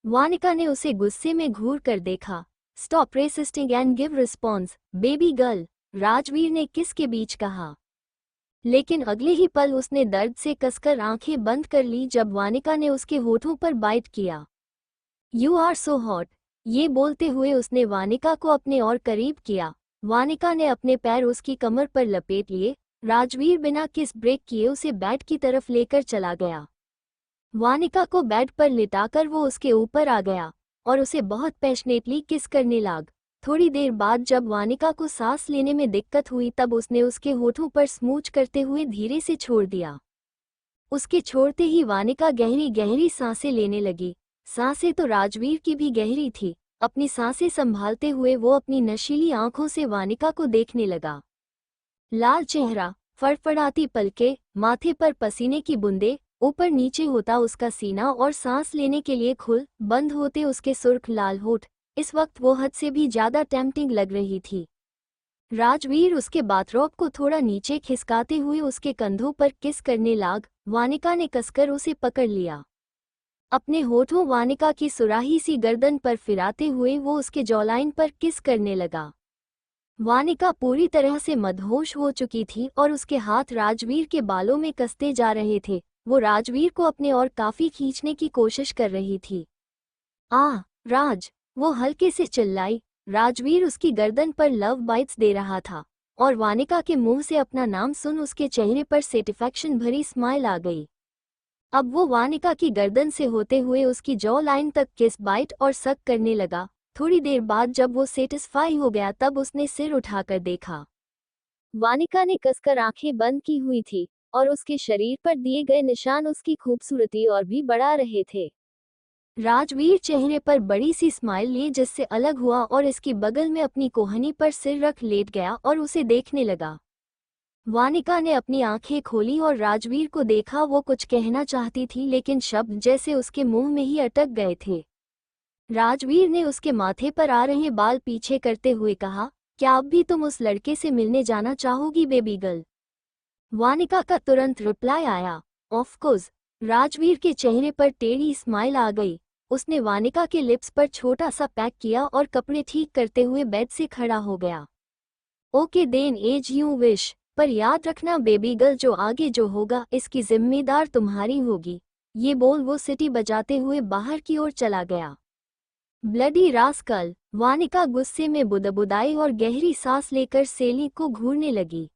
A: वानिका ने उसे गुस्से में घूर कर देखा। Stop resisting and give response baby girl, Rajveer ने किस के बीच कहा। लेकिन अगले ही पल उसने दर्द से कसकर आंखें बंद कर ली जब वानिका ने उसके होठों पर बाइट किया। यू आर सो हॉट, ये बोलते हुए उसने वानिका को अपने और करीब किया। वानिका ने अपने पैर उसकी कमर पर लपेट लिए। राजवीर बिना किस ब्रेक किए उसे बेड की तरफ लेकर चला गया। वानिका को बेड पर लिटाकर वो उसके ऊपर आ गया और उसे बहुत पैशनेटली किस करने लगा। थोड़ी देर बाद जब वानिका को सांस लेने में दिक्कत हुई तब उसने उसके होठों पर स्मूच करते हुए धीरे से छोड़ दिया। उसके छोड़ते ही वानिका गहरी गहरी सांसें लेने लगी। सांसें तो राजवीर की भी गहरी थी। अपनी सांसें संभालते हुए वो अपनी नशीली आंखों से वानिका को देखने लगा। लाल चेहरा, फड़फड़ाती पलकें, माथे पर पसीने की बूंदें, ऊपर नीचे होता उसका सीना और सांस लेने के लिए खुल बंद होते उसके सुर्ख लाल होठ। इस वक्त वो हद से भी ज्यादा टेम्पटिंग लग रही थी। राजवीर उसके बाथरोब को थोड़ा नीचे खिसकाते हुए उसके कंधों पर किस करने लाग। वानिका ने कसकर उसे पकड़ लिया। अपने होठों वानिका की सुराही सी गर्दन पर फिराते हुए वो उसके जॉलाइन पर किस करने लगा। वानिका पूरी तरह से मदहोश हो चुकी थी और उसके हाथ राजवीर के बालों में कसते जा रहे थे। वो राजवीर को अपने और काफी खींचने की कोशिश कर रही थी। राज, वो हल्के से चिल्लाई। राजवीर उसकी गर्दन पर लव बाइट्स दे रहा था और वानिका के मुंह से अपना नाम सुन उसके चेहरे पर सेटिस्फैक्शन भरी स्माइल आ गई। अब वो वानिका की गर्दन से होते हुए उसकी जॉ लाइन तक किस बाइट और सक करने लगा। थोड़ी देर बाद जब वो सेटिस्फाई हो गया तब उसने सिर उठाकर देखा। वानिका ने कसकर आंखें बंद की हुई थी और उसके शरीर पर दिए गए निशान उसकी खूबसूरती और भी बढ़ा रहे थे। राजवीर चेहरे पर बड़ी सी स्माइल लिए जिससे अलग हुआ और इसकी बगल में अपनी कोहनी पर सिर रख लेट गया और उसे देखने लगा। वानिका ने अपनी आंखें खोली और राजवीर को देखा। वो कुछ कहना चाहती थी लेकिन शब्द जैसे उसके मुंह में ही अटक गए थे। राजवीर ने उसके माथे पर आ रहे बाल पीछे करते हुए कहा, क्या अब भी तुम उस लड़के से मिलने जाना चाहोगी बेबी गर्ल? वानिका का तुरंत रिप्लाई आया, ऑफ कोर्स। राजवीर के चेहरे पर टेढ़ी स्माइल आ गई। उसने वानिका के लिप्स पर छोटा सा पैक किया और कपड़े ठीक करते हुए बेड से खड़ा हो गया। Okay then as you wish, पर याद रखना बेबी गर्ल जो आगे जो होगा इसकी जिम्मेदार तुम्हारी होगी। ये बोल वो सिटी बजाते हुए बाहर की ओर चला गया। ब्लडी रास्कल, वानिका गुस्से में बुदबुदाई और गहरी सांस लेकर सेली को घूरने लगी।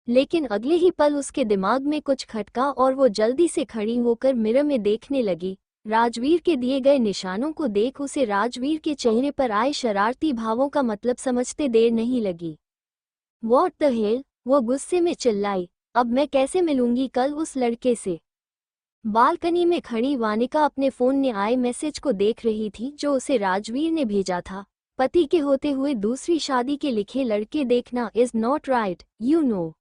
A: लेकिन अगले ही पल उसके दिमाग में कुछ खटका और वो जल्दी से खड़ी होकर मिरर में देखने लगी। राजवीर के दिए गए निशानों को देख उसे राजवीर के चेहरे पर आए शरारती भावों का मतलब समझते देर नहीं लगी। व्हाट द हेल, वो गुस्से में चिल्लाई। अब मैं कैसे मिलूंगी कल उस लड़के से? बालकनी में खड़ी वानिका अपने फोन में आए मैसेज को देख रही थी जो उसे राजवीर ने भेजा था। पति के होते हुए दूसरी शादी के लिखे लड़के देखना is not right, you know.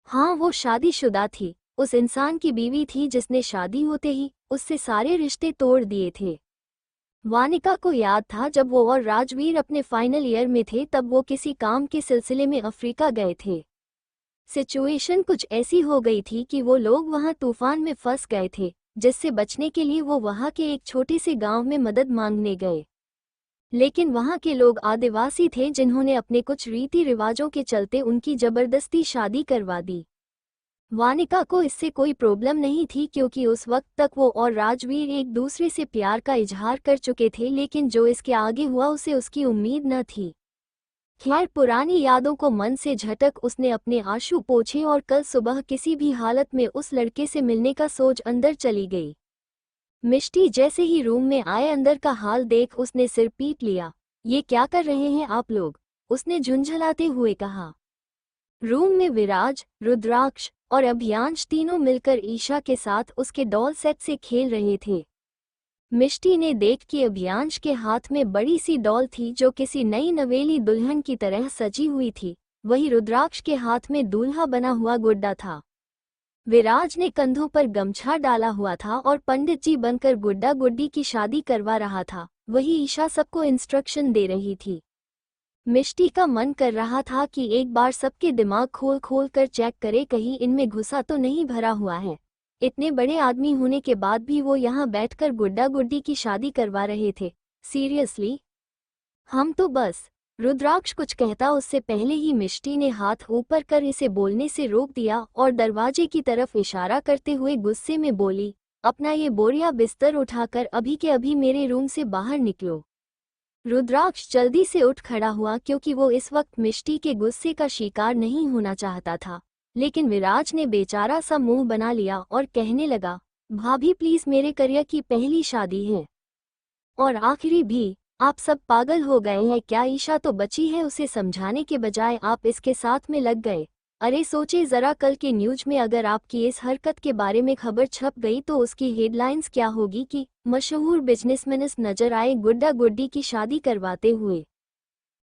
A: हाँ, वो शादीशुदा थी, उस इंसान की बीवी थी जिसने शादी होते ही उससे सारे रिश्ते तोड़ दिए थे। वानिका को याद था जब वो और राजवीर अपने फाइनल ईयर में थे तब वो किसी काम के सिलसिले में अफ्रीका गए थे। सिचुएशन कुछ ऐसी हो गई थी कि वो लोग वहां तूफान में फंस गए थे, जिससे बचने के लिए वो वहां के एक छोटे से गांव में मदद मांगने गए। लेकिन वहां के लोग आदिवासी थे जिन्होंने अपने कुछ रीति रिवाजों के चलते उनकी जबरदस्ती शादी करवा दी। वानिका को इससे कोई प्रॉब्लम नहीं थी क्योंकि उस वक्त तक वो और राजवीर एक दूसरे से प्यार का इजहार कर चुके थे, लेकिन जो इसके आगे हुआ उसे उसकी उम्मीद न थी। खैर, पुरानी यादों को मन से झटक उसने अपने आंसू पोंछे और कल सुबह किसी भी हालत में उस लड़के से मिलने का सोच अंदर चली गई। मिष्टी जैसे ही रूम में आए अंदर का हाल देख उसने सिर पीट लिया। ये क्या कर रहे हैं आप लोग? उसने झुंझलाते हुए कहा। रूम में विराज, रुद्राक्ष और अभियांश तीनों मिलकर ईशा के साथ उसके डॉल सेट से खेल रहे थे। मिष्टी ने देख कि अभियांश के हाथ में बड़ी सी डॉल थी जो किसी नई नवेली दुल्हन की तरह सजी हुई थी। वही रुद्राक्ष के हाथ में दूल्हा बना हुआ गुड्डा था। विराज ने कंधों पर गमछा डाला हुआ था और पंडित जी बनकर गुड्डा गुड्डी की शादी करवा रहा था। वही ईशा सबको इंस्ट्रक्शन दे रही थी। मिष्टी का मन कर रहा था कि एक बार सबके दिमाग खोल खोल कर चेक करे, कहीं इनमें घुसा तो नहीं भरा हुआ है। इतने बड़े आदमी होने के बाद भी वो यहाँ बैठकर गुड्डा गुड्डी की शादी करवा रहे थे। सीरियसली? हम तो बस। रुद्राक्ष कुछ कहता उससे पहले ही मिष्टी ने हाथ ऊपर कर इसे बोलने से रोक दिया और दरवाजे की तरफ इशारा करते हुए गुस्से में बोली, अपना ये बोरिया बिस्तर उठाकर अभी के अभी मेरे रूम से बाहर निकलो। रुद्राक्ष जल्दी से उठ खड़ा हुआ क्योंकि वो इस वक्त मिष्टी के गुस्से का शिकार नहीं होना चाहता था। लेकिन विराज ने बेचारा सा मुंह बना लिया और कहने लगा, भाभी प्लीज, मेरे करियर की पहली शादी है और आखिरी भी। आप सब पागल हो गए हैं क्या? ईशा तो बची है, उसे समझाने के बजाय आप इसके साथ में लग गए। अरे सोचे जरा, कल के न्यूज में अगर आपकी इस हरकत के बारे में खबर छप गई तो उसकी हेडलाइंस क्या होगी कि मशहूर बिजनेसमैन नजर आए गुड्डा गुड्डी की शादी करवाते हुए।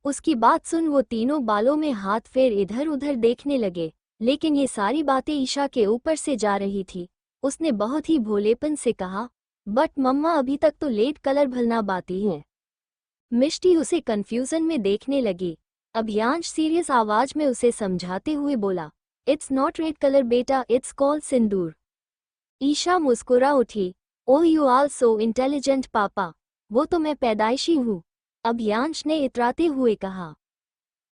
A: उसकी बात सुन वो तीनों बालों में हाथ फेर इधर उधर देखने लगे। लेकिन ये सारी बातें ईशा के ऊपर से जा रही थी। उसने बहुत ही भोलेपन से कहा, बट मम्मा अभी तक तो लेट कलर भलना बाती है। मिष्टी उसे कंफ्यूजन में देखने लगी। अभियांश सीरियस आवाज में उसे समझाते हुए बोला, इट्स नॉट रेड कलर बेटा, इट्स कॉल्ड सिंदूर। ईशा मुस्कुरा उठी, oh you are so intelligent papa. वो तो मैं पैदाइशी हूँ, अभियांश ने इतराते हुए कहा।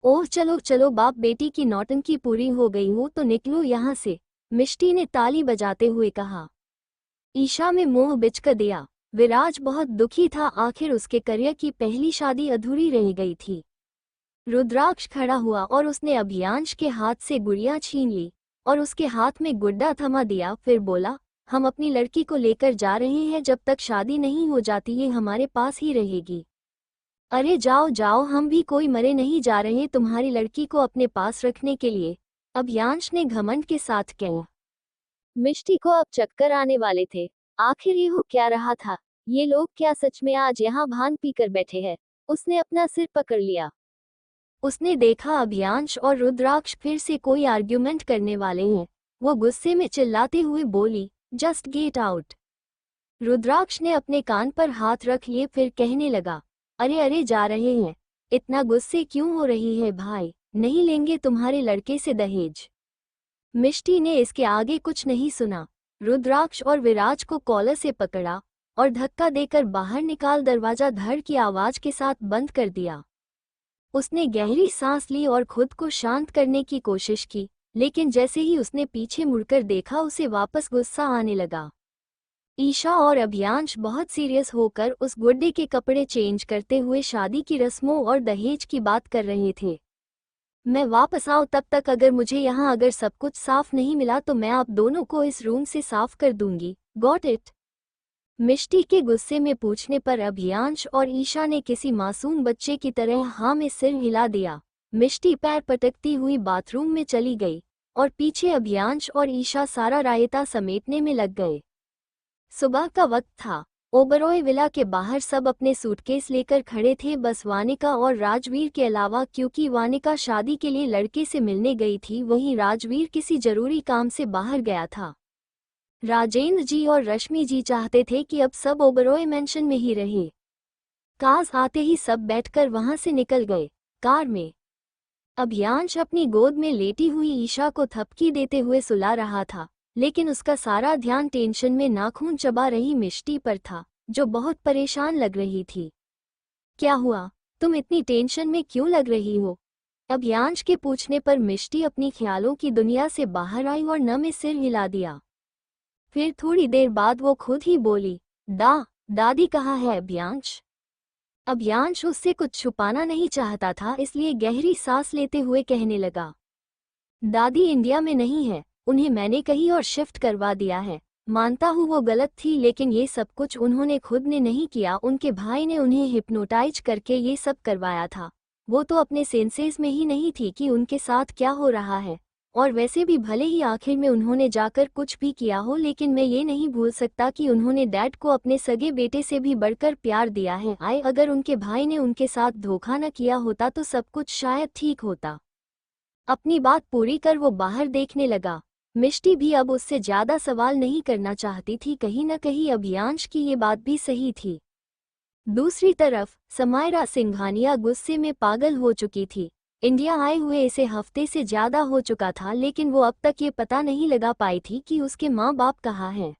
A: ओह चलो चलो बाप बेटी की नौटंकी पूरी हो गई हो तो निकलो यहाँ से, मिष्टी ने ताली बजाते हुए कहा। ईशा में मुंह बिचक दिया। विराज बहुत दुखी था, आखिर उसके करियर की पहली शादी अधूरी रह गई थी। रुद्राक्ष खड़ा हुआ और उसने अभियांश के हाथ से गुड़िया छीन ली और उसके हाथ में गुड्डा थमा दिया। फिर बोला, हम अपनी लड़की को लेकर जा रहे हैं, जब तक शादी नहीं हो जाती ये हमारे पास ही रहेगी। अरे जाओ जाओ, हम भी कोई मरे नहीं जा रहे तुम्हारी लड़की को अपने पास रखने के लिए, अभियांश ने घमंड के साथ कहा। मिष्टी को अब चक्कर आने वाले थे। आखिर ये हो क्या रहा था? ये लोग क्या सच में आज यहाँ भांग पीकर बैठे हैं? उसने अपना सिर पकड़ लिया। उसने देखा अभियांश और रुद्राक्ष फिर से कोई आर्ग्यूमेंट करने वाले हैं। वो गुस्से में चिल्लाते हुए बोली, जस्ट गेट आउट। रुद्राक्ष ने अपने कान पर हाथ रख लिए, फिर कहने लगा, अरे अरे जा रहे हैं, इतना गुस्से क्यों हो रही है भाई? नहीं लेंगे तुम्हारे लड़के से दहेज। मिष्टी ने इसके आगे कुछ नहीं सुना। रुद्राक्ष और विराज को कॉलर से पकड़ा और धक्का देकर बाहर निकाल दरवाजा धड़ की आवाज के साथ बंद कर दिया। उसने गहरी सांस ली और खुद को शांत करने की कोशिश की, लेकिन जैसे ही उसने पीछे मुड़कर देखा उसे वापस गुस्सा आने लगा। ईशा और अभियांश बहुत सीरियस होकर उस गुड्डे के कपड़े चेंज करते हुए शादी की रस्मों और दहेज की बात कर रहे थे। मैं वापस आऊं तब तक अगर मुझे यहाँ अगर सब कुछ साफ नहीं मिला तो मैं आप दोनों को इस रूम से साफ कर दूंगी। Got it? मिष्टी के गुस्से में पूछने पर अभियांश और ईशा ने किसी मासूम बच्चे की तरह हाँ में सिर हिला दिया। मिष्टी पैर पटकती हुई बाथरूम में चली गई और पीछे अभियांश और ईशा सारा रायता समेटने में लग गए। सुबह का वक्त था। ओबरॉय विला के बाहर सब अपने सूटकेस लेकर खड़े थे, बस वानिका और राजवीर के अलावा, क्योंकि वानिका शादी के लिए लड़के से मिलने गई थी, वहीं राजवीर किसी जरूरी काम से बाहर गया था। राजेंद्र जी और रश्मि जी चाहते थे कि अब सब ओबरॉय मेंशन में ही रहे। कार आते ही सब बैठकर वहां से निकल गए। कार में अभियांश अपनी गोद में लेटी हुई ईशा को थपकी देते हुए सुला रहा था, लेकिन उसका सारा ध्यान टेंशन में नाखून चबा रही मिष्टी पर था, जो बहुत परेशान लग रही थी। क्या हुआ? तुम इतनी टेंशन में क्यों लग रही हो? अभियांश के पूछने पर मिष्टी अपनी ख्यालों की दुनिया से बाहर आई और न में सिर हिला दिया। फिर थोड़ी देर बाद वो खुद ही बोली, दादी कहाँ है अभियांश? अभियांश उससे कुछ छुपाना नहीं चाहता था, इसलिए गहरी सांस लेते हुए कहने लगा, दादी इंडिया में नहीं है, उन्हें मैंने कहीं और शिफ्ट करवा दिया है। मानता हूँ वो गलत थी, लेकिन ये सब कुछ उन्होंने खुद ने नहीं किया, उनके भाई ने उन्हें हिप्नोटाइज करके ये सब करवाया था। वो तो अपने सेंसेस में ही नहीं थी कि उनके साथ क्या हो रहा है। और वैसे भी भले ही आखिर में उन्होंने जाकर कुछ भी किया हो, लेकिन मैं ये नहीं भूल सकता कि उन्होंने डैड को अपने सगे बेटे से भी बढ़कर प्यार दिया है। अगर उनके भाई ने उनके साथ धोखा न किया होता तो सब कुछ शायद ठीक होता। अपनी बात पूरी कर वो बाहर देखने लगा। मिष्टी भी अब उससे ज्यादा सवाल नहीं करना चाहती थी। कहीं न कहीं अभियांश की ये बात भी सही थी। दूसरी तरफ समायरा सिंघानिया गुस्से में पागल हो चुकी थी। इंडिया आए हुए इसे हफ्ते से ज्यादा हो चुका था, लेकिन वो अब तक ये पता नहीं लगा पाई थी कि उसके माँ बाप कहाँ हैं।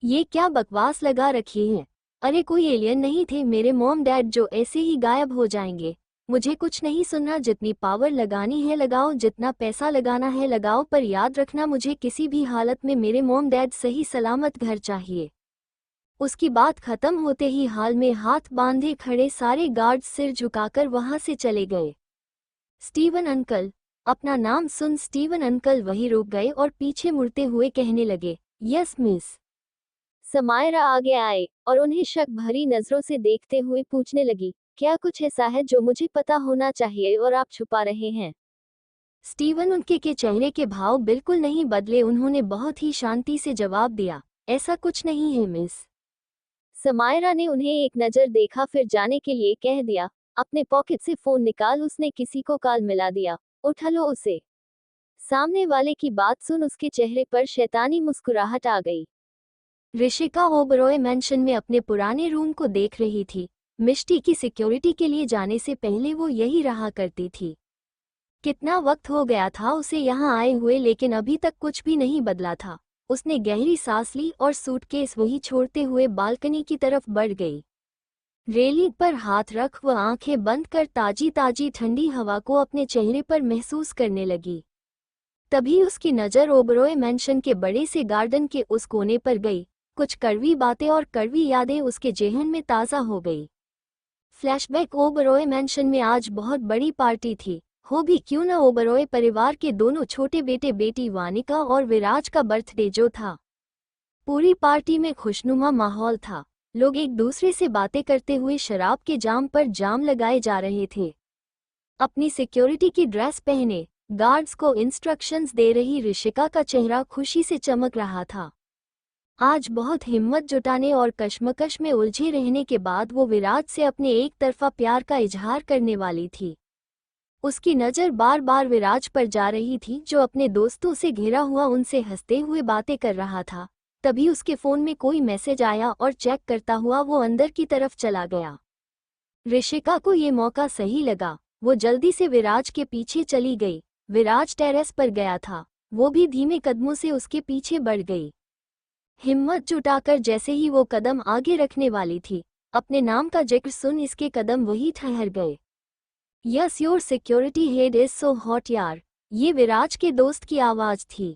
A: ये क्या बकवास लगा रखी है। अरे कोई एलियन नहीं थे मेरे मॉम डैड जो ऐसे ही गायब हो जाएंगे। मुझे कुछ नहीं सुनना। जितनी पावर लगानी है लगाओ, जितना पैसा लगाना है लगाओ, पर याद रखना मुझे किसी भी हालत में मेरे मॉम डैड सही सलामत घर चाहिए। उसकी बात खत्म होते ही हाल में हाथ बांधे खड़े सारे गार्ड्स सिर झुकाकर वहां से चले गए। Steven uncle. अपना नाम सुन स्टीवन अंकल वहीं रुक गए और पीछे मुड़ते हुए कहने लगे, यस मिस। समायरा आगे आए और उन्हें शक भरी नजरों से देखते हुए पूछने लगी, क्या कुछ ऐसा है जो मुझे पता होना चाहिए और आप छुपा रहे हैं? स्टीवन उनके के चेहरे के भाव बिल्कुल नहीं बदले। उन्होंने बहुत ही शांति से जवाब दिया, ऐसा कुछ नहीं है मिस। समायरा ने उन्हें एक नजर देखा, फिर जाने के लिए कह दिया, अपने पॉकेट से फोन निकाल। उसने किसी को कॉल मिला दिया, उठा लो उसे। सामने वाले की बात सुन उसके चेहरे पर शैतानी मुस्कुराहट आ गई। ऋषिका ओबरॉय मैंशन में अपने पुराने रूम को देख रही थी। मिष्टी की सिक्योरिटी के लिए जाने से पहले वो यही रहा करती थी। कितना वक्त हो गया था उसे यहाँ आए हुए, लेकिन अभी तक कुछ भी नहीं बदला था। उसने गहरी सांस ली और सूटकेस वहीं छोड़ते हुए बालकनी की तरफ बढ़ गई। रेलिंग पर हाथ रख वह आंखें बंद कर ताजी ताजी ठंडी हवा को अपने चेहरे पर महसूस करने लगी। तभी उसकी नज़र ओबरॉय मैंशन के बड़े से गार्डन के उस कोने पर गई। कुछ कड़वी बातें और कड़वी यादें उसके जेहन में ताज़ा हो गई। फ्लैशबैक। ओबरॉय मैंशन में आज बहुत बड़ी पार्टी थी। हो भी क्यों न, ओबरॉय परिवार के दोनों छोटे बेटे बेटी वानिका और विराज का बर्थडे जो था। पूरी पार्टी में खुशनुमा माहौल था। लोग एक दूसरे से बातें करते हुए शराब के जाम पर जाम लगाए जा रहे थे। अपनी सिक्योरिटी की ड्रेस पहने गार्ड्स को इंस्ट्रक्शंस दे रही ऋषिका का चेहरा खुशी से चमक रहा था। आज बहुत हिम्मत जुटाने और कश्मकश में उलझे रहने के बाद वो विराज से अपने एक तरफा प्यार का इजहार करने वाली थी। उसकी नज़र बार बार विराज पर जा रही थी, जो अपने दोस्तों से घिरा हुआ उनसे हंसते हुए बातें कर रहा था। तभी उसके फ़ोन में कोई मैसेज आया और चेक करता हुआ वो अंदर की तरफ चला गया। ऋषिका को ये मौका सही लगा। वो जल्दी से विराज के पीछे चली गई। विराज टेरेस पर गया था, वो भी धीमे कदमों से उसके पीछे बढ़ गई। हिम्मत जुटाकर जैसे ही वो कदम आगे रखने वाली थी, अपने नाम का जिक्र सुन इसके कदम वही ठहर गए। Yes your security head is so hot यार। ये विराज के दोस्त की आवाज थी।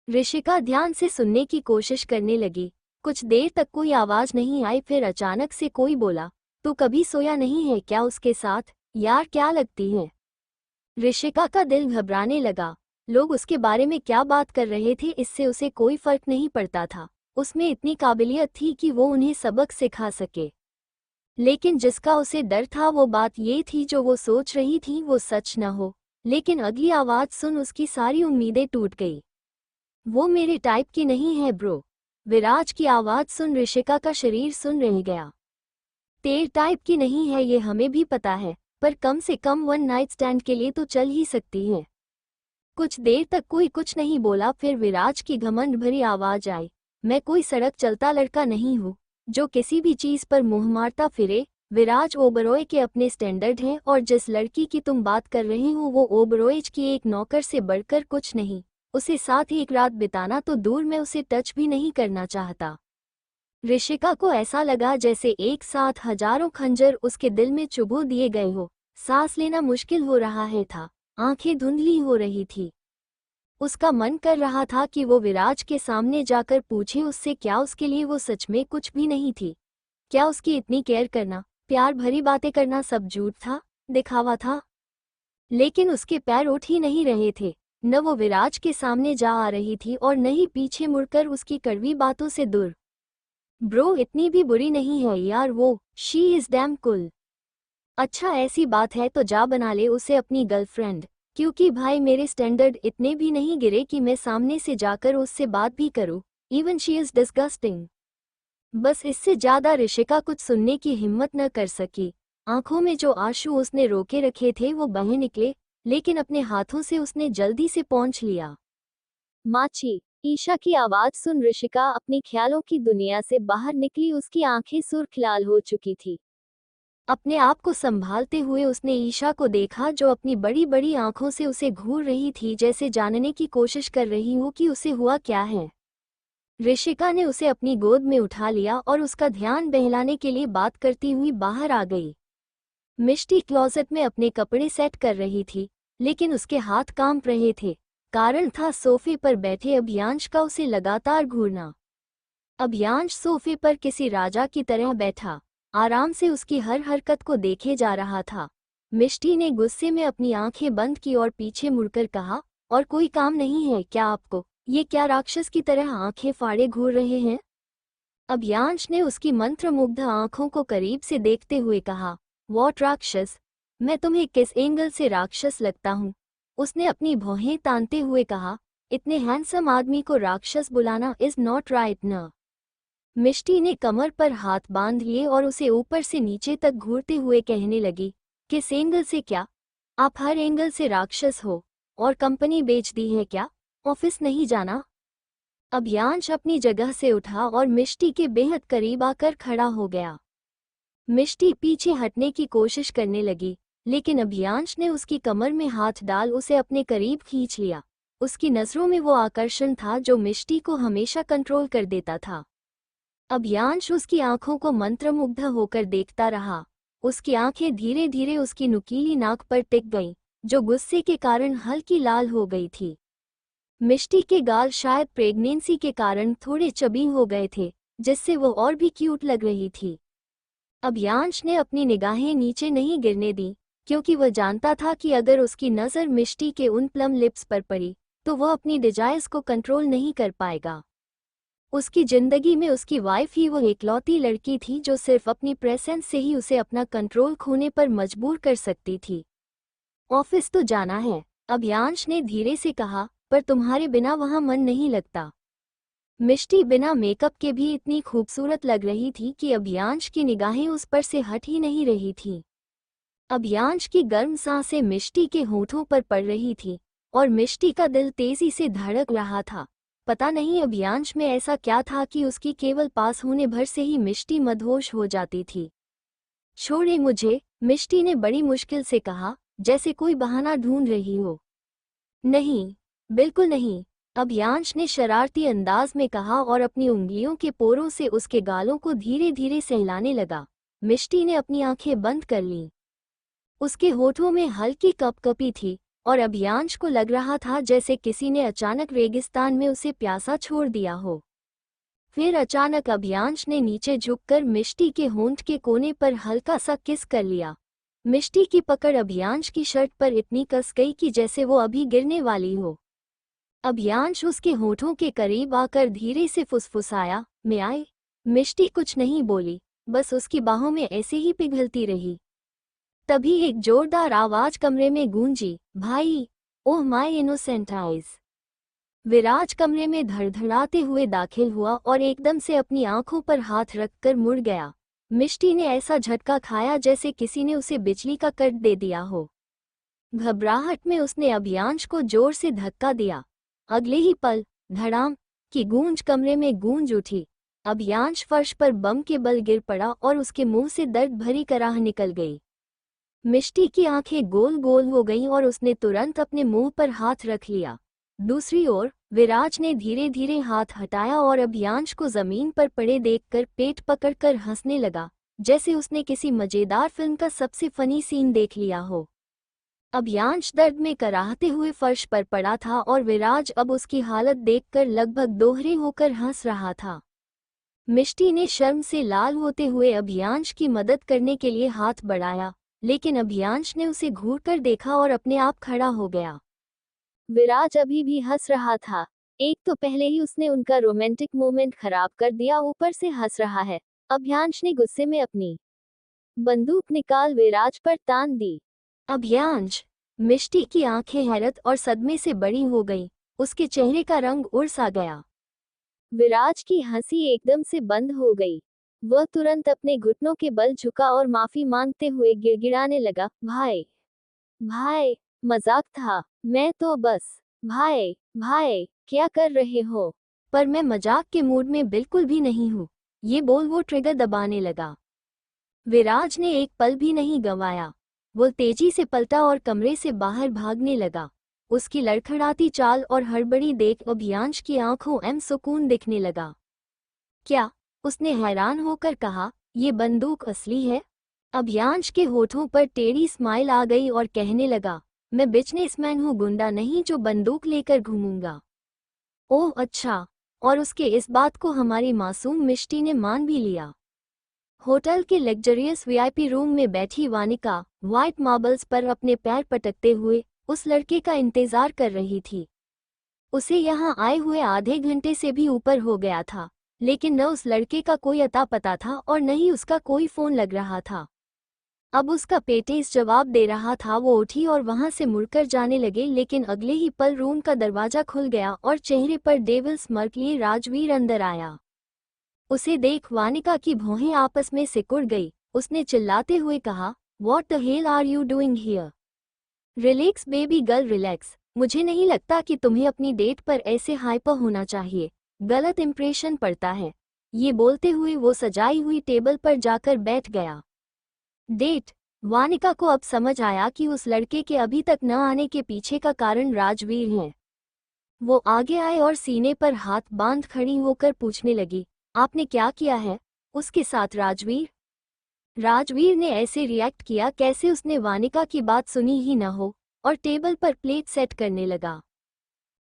A: ऋषिका ध्यान से सुनने की कोशिश करने लगी। कुछ देर तक कोई आवाज नहीं आई, फिर अचानक से कोई बोला, तू कभी सोया नहीं है क्या उसके साथ? यार क्या लगती है? ऋषिका का दिल घबराने लगा। लोग उसके बारे में क्या बात कर रहे थे इससे उसे कोई फर्क नहीं पड़ता था। उसमें इतनी काबिलियत थी कि वो उन्हें सबक सिखा सके। लेकिन जिसका उसे डर था वो बात ये थी, जो वो सोच रही थी वो सच न हो। लेकिन अगली आवाज सुन उसकी सारी उम्मीदें टूट गई। वो मेरे टाइप की नहीं है ब्रो। विराज की आवाज सुन ऋषिका का शरीर सुन रह गया। तेरे टाइप की नहीं है ये हमें भी पता है, पर कम से कम वन नाइट स्टैंड के लिए तो चल ही सकती है। कुछ देर तक कोई कुछ नहीं बोला, फिर विराज की घमंड भरी आवाज आई, मैं कोई सड़क चलता लड़का नहीं हूँ जो किसी भी चीज पर मुंह मारता फिरे। विराज ओबरॉय के अपने स्टैंडर्ड हैं और जिस लड़की की तुम बात कर रहे हो वो ओबरॉय की एक नौकर से बढ़कर कुछ नहीं। उसे साथ एक रात बिताना तो दूर, मैं उसे टच भी नहीं करना चाहता। ऋषिका को ऐसा लगा जैसे एक साथ हजारों खंजर उसके दिल में चुभो दिए गए हो। सांस लेना मुश्किल हो रहा है था, आंखें धुंधली हो रही थी। उसका मन कर रहा था कि वो विराज के सामने जाकर पूछे उससे क्या उसके लिए वो सच में कुछ भी नहीं थी। क्या उसकी इतनी केयर करना, प्यार भरी बातें करना सब झूठ था, दिखावा था? लेकिन उसके पैर उठ ही नहीं रहे थे। न वो विराज के सामने जा आ रही थी और न ही पीछे मुड़कर उसकी कड़वी बातों से दूर। ब्रो इतनी भी बुरी नहीं है यार वो, शी इज डैम कूल। अच्छा ऐसी बात है तो जा बना ले उसे अपनी गर्लफ्रेंड। क्योंकि भाई मेरे स्टैंडर्ड इतने भी नहीं गिरे कि मैं सामने से जाकर उससे बात भी करूं। Even she is disgusting. बस इससे ज्यादा ऋषिका कुछ सुनने की हिम्मत न कर सकी। आंखों में जो आंसू उसने रोके रखे थे वो बह निकले, लेकिन अपने हाथों से उसने जल्दी से पोंछ लिया। माची। ईशा की आवाज सुन ऋषिका अपनी ख्यालों की दुनिया से बाहर निकली। उसकी आंखें सुर्ख लाल हो चुकी थी। अपने आप को संभालते हुए उसने ईशा को देखा, जो अपनी बड़ी बड़ी आंखों से उसे घूर रही थी, जैसे जानने की कोशिश कर रही हो कि उसे हुआ क्या है। ऋषिका ने उसे अपनी गोद में उठा लिया और उसका ध्यान बहलाने के लिए बात करती हुई बाहर आ गई। मिष्टी क्लोजेट में अपने कपड़े सेट कर रही थी, लेकिन उसके हाथ कांप रहे थे। कारण था सोफे पर बैठे अभियांश का उसे लगातार घूरना। अभियांश सोफे पर किसी राजा की तरह बैठा, आराम से उसकी हर हरकत को देखे जा रहा था। मिष्टी ने गुस्से में अपनी आंखें बंद की और पीछे मुड़कर कहा, और कोई काम नहीं है क्या आपको? ये क्या राक्षस की तरह आंखें फाड़े घूर रहे हैं? अभियांश ने उसकी मंत्रमुग्ध आंखों को करीब से देखते हुए कहा, वॉट राक्षस? मैं तुम्हें किस एंगल से राक्षस लगता हूँ? उसने अपनी भौहें तानते हुए कहा, इतने हैंडसम आदमी को राक्षस बुलाना इज नॉट राइट न। मिष्टी ने कमर पर हाथ बांध लिए और उसे ऊपर से नीचे तक घूरते हुए कहने लगी, किस एंगल से क्या? आप हर एंगल से राक्षस हो। और कंपनी बेच दी है क्या? ऑफिस नहीं जाना? अभियांश अपनी जगह से उठा और मिष्टी के बेहद करीब आकर खड़ा हो गया। मिष्टी पीछे हटने की कोशिश करने लगी, लेकिन अभियांश ने उसकी कमर में हाथ डाल उसे अपने करीब खींच लिया। उसकी नजरों में वो आकर्षण था जो मिष्टी को हमेशा कंट्रोल कर देता था। अभियांश उसकी आंखों को मंत्रमुग्ध होकर देखता रहा। उसकी आंखें धीरे धीरे उसकी नुकीली नाक पर टिक गईं, जो गुस्से के कारण हल्की लाल हो गई थी। मिष्टी के गाल शायद प्रेगनेंसी के कारण थोड़े चबी हो गए थे, जिससे वो और भी क्यूट लग रही थी। अभियांश ने अपनी निगाहें नीचे नहीं गिरने दी, क्योंकि वह जानता था कि अगर उसकी नज़र मिष्टी के उन प्लम लिप्स पर पड़ी तो वह अपनी डिजायर्स को कंट्रोल नहीं कर पाएगा। उसकी जिंदगी में उसकी वाइफ ही वो एकलौती लड़की थी जो सिर्फ अपनी प्रेजेंस से ही उसे अपना कंट्रोल खोने पर मजबूर कर सकती थी। ऑफिस तो जाना है, अभियांश ने धीरे से कहा, पर तुम्हारे बिना वहां मन नहीं लगता। मिष्टी बिना मेकअप के भी इतनी खूबसूरत लग रही थी कि अभियांश की निगाहें उस पर से हट ही नहीं रही थीं। अभियांश की गर्म सांसें मिष्टी के होठों पर पड़ रही थी और मिष्टी का दिल तेजी से धड़क रहा था। पता नहीं अभियांश में ऐसा क्या था कि उसकी केवल पास होने भर से ही मिष्टी मदहोश हो जाती थी। छोड़े मुझे, मिष्टी ने बड़ी मुश्किल से कहा, जैसे कोई बहाना ढूंढ रही हो। नहीं, बिल्कुल नहीं, अभियांश ने शरारती अंदाज में कहा और अपनी उंगलियों के पोरों से उसके गालों को धीरे धीरे सहलाने लगा। मिष्टी ने अपनी आंखें बंद कर लीं। उसके होठों में हल्की कपकपी थी और अभियांश को लग रहा था जैसे किसी ने अचानक रेगिस्तान में उसे प्यासा छोड़ दिया हो। फिर अचानक अभियांश ने नीचे झुककर मिष्टी के होंठ के कोने पर हल्का सा किस कर लिया। मिष्टी की पकड़ अभियांश की शर्ट पर इतनी कस गई कि जैसे वो अभी गिरने वाली हो। अभियांश उसके होठों के करीब आकर धीरे से फुसफुसाया, मैं आए। मिष्टी कुछ नहीं बोली, बस उसकी बाहों में ऐसे ही पिघलती रही। तभी एक जोरदार आवाज कमरे में गूंजी, भाई, ओह माय इनोसेंट आइज। विराज कमरे में धड़धड़ाते हुए दाखिल हुआ और एकदम से अपनी आंखों पर हाथ रखकर मुड़ गया। मिष्टी ने ऐसा झटका खाया जैसे किसी ने उसे बिजली का कट दे दिया हो। घबराहट में उसने अभियांश को जोर से धक्का दिया। अगले ही पल धड़ाम की गूंज कमरे में गूंज उठी। अभियांश फर्श पर बम के बल गिर पड़ा और उसके मुंह से दर्द भरी कराह निकल गई। मिष्टी की आंखें गोल गोल हो गईं और उसने तुरंत अपने मुंह पर हाथ रख लिया। दूसरी ओर विराज ने धीरे धीरे हाथ हटाया और अभियांश को जमीन पर पड़े देखकर पेट पकड़कर हंसने लगा, जैसे उसने किसी मजेदार फिल्म का सबसे फनी सीन देख लिया हो। अभियांश दर्द में कराहते हुए फर्श पर पड़ा था और विराज अब उसकी हालत देखकर लगभग दोहरे होकर हंस रहा था। मिष्टी ने शर्म से लाल होते हुए अभियांश की मदद करने के लिए हाथ बढ़ाया, लेकिन अभियांश ने उसे घूरकर देखा और अपने आप खड़ा हो गया। विराज अभी भी हंस रहा था। एक तो पहले ही उसने उनका रोमांटिक मोमेंट खराब कर दिया, ऊपर से हंस रहा है। अभियांश ने गुस्से में अपनी बंदूक निकाल विराज पर तान दी। अभियांश, मिष्टी की आंखें हैरत और सदमे से बड़ी हो गईं, उसके चेहरे का रंग उड़ सा गया। विराज की हंसी एकदम से बंद हो गई। वह तुरंत अपने घुटनों के बल झुका और माफी मांगते हुए गिड़गिड़ाने लगा, भाई, भाई, मजाक था, मैं तो बस। भाई, भाई, क्या कर रहे हो? पर मैं मजाक के मूड में बिल्कुल भी नहीं हूँ। ये बोल वो ट्रिगर दबाने लगा। विराज ने एक पल भी नहीं गंवाया। वो तेजी से पलटा और कमरे से बाहर भागने लगा। उसकी लड़खड़ाती चाल और हड़बड़ी देख अभियांश की आंखों में सुकून दिखने लगा। क्या? उसने हैरान होकर कहा, ये बंदूक असली है? अभियांश के होठों पर टेढ़ी स्माइल आ गई और कहने लगा, मैं बिजनेसमैन हूँ, गुंडा नहीं जो बंदूक लेकर घूमूंगा। ओह अच्छा। और उसके इस बात को हमारी मासूम मिष्टी ने मान भी लिया। होटल के लग्जरियस वीआईपी रूम में बैठी वानिका व्हाइट मार्बल्स पर अपने पैर पटकते हुए उस लड़के का इंतजार कर रही थी। उसे यहाँ आए हुए आधे घंटे से भी ऊपर हो गया था, लेकिन न उस लड़के का कोई अता पता था और न ही उसका कोई फोन लग रहा था। अब उसका पेटेस जवाब दे रहा था। वो उठी और वहां से मुड़कर जाने लगे, लेकिन अगले ही पल रूम का दरवाजा खुल गया और चेहरे पर डेविल स्मर्क लिए राजवीर अंदर आया। उसे देख वानिका की भौहें आपस में सिकुड़ गई। उसने चिल्लाते हुए कहा, what the hell are you doing here? Relax baby girl relax. मुझे नहीं लगता कि तुम्हें अपनी डेट पर ऐसे हाइपर होना चाहिए, गलत इंप्रेशन पड़ता है। ये बोलते हुए वो सजाई हुई टेबल पर जाकर बैठ गया। डेट? वानिका को अब समझ आया कि उस लड़के के अभी तक न आने के पीछे का कारण राजवीर है। वो आगे आए और सीने पर हाथ बांध खड़ी होकर पूछने लगी, आपने क्या किया है उसके साथ राजवीर? राजवीर ने ऐसे रिएक्ट किया कैसे उसने वानिका की बात सुनी ही न हो, और टेबल पर प्लेट सेट करने लगा।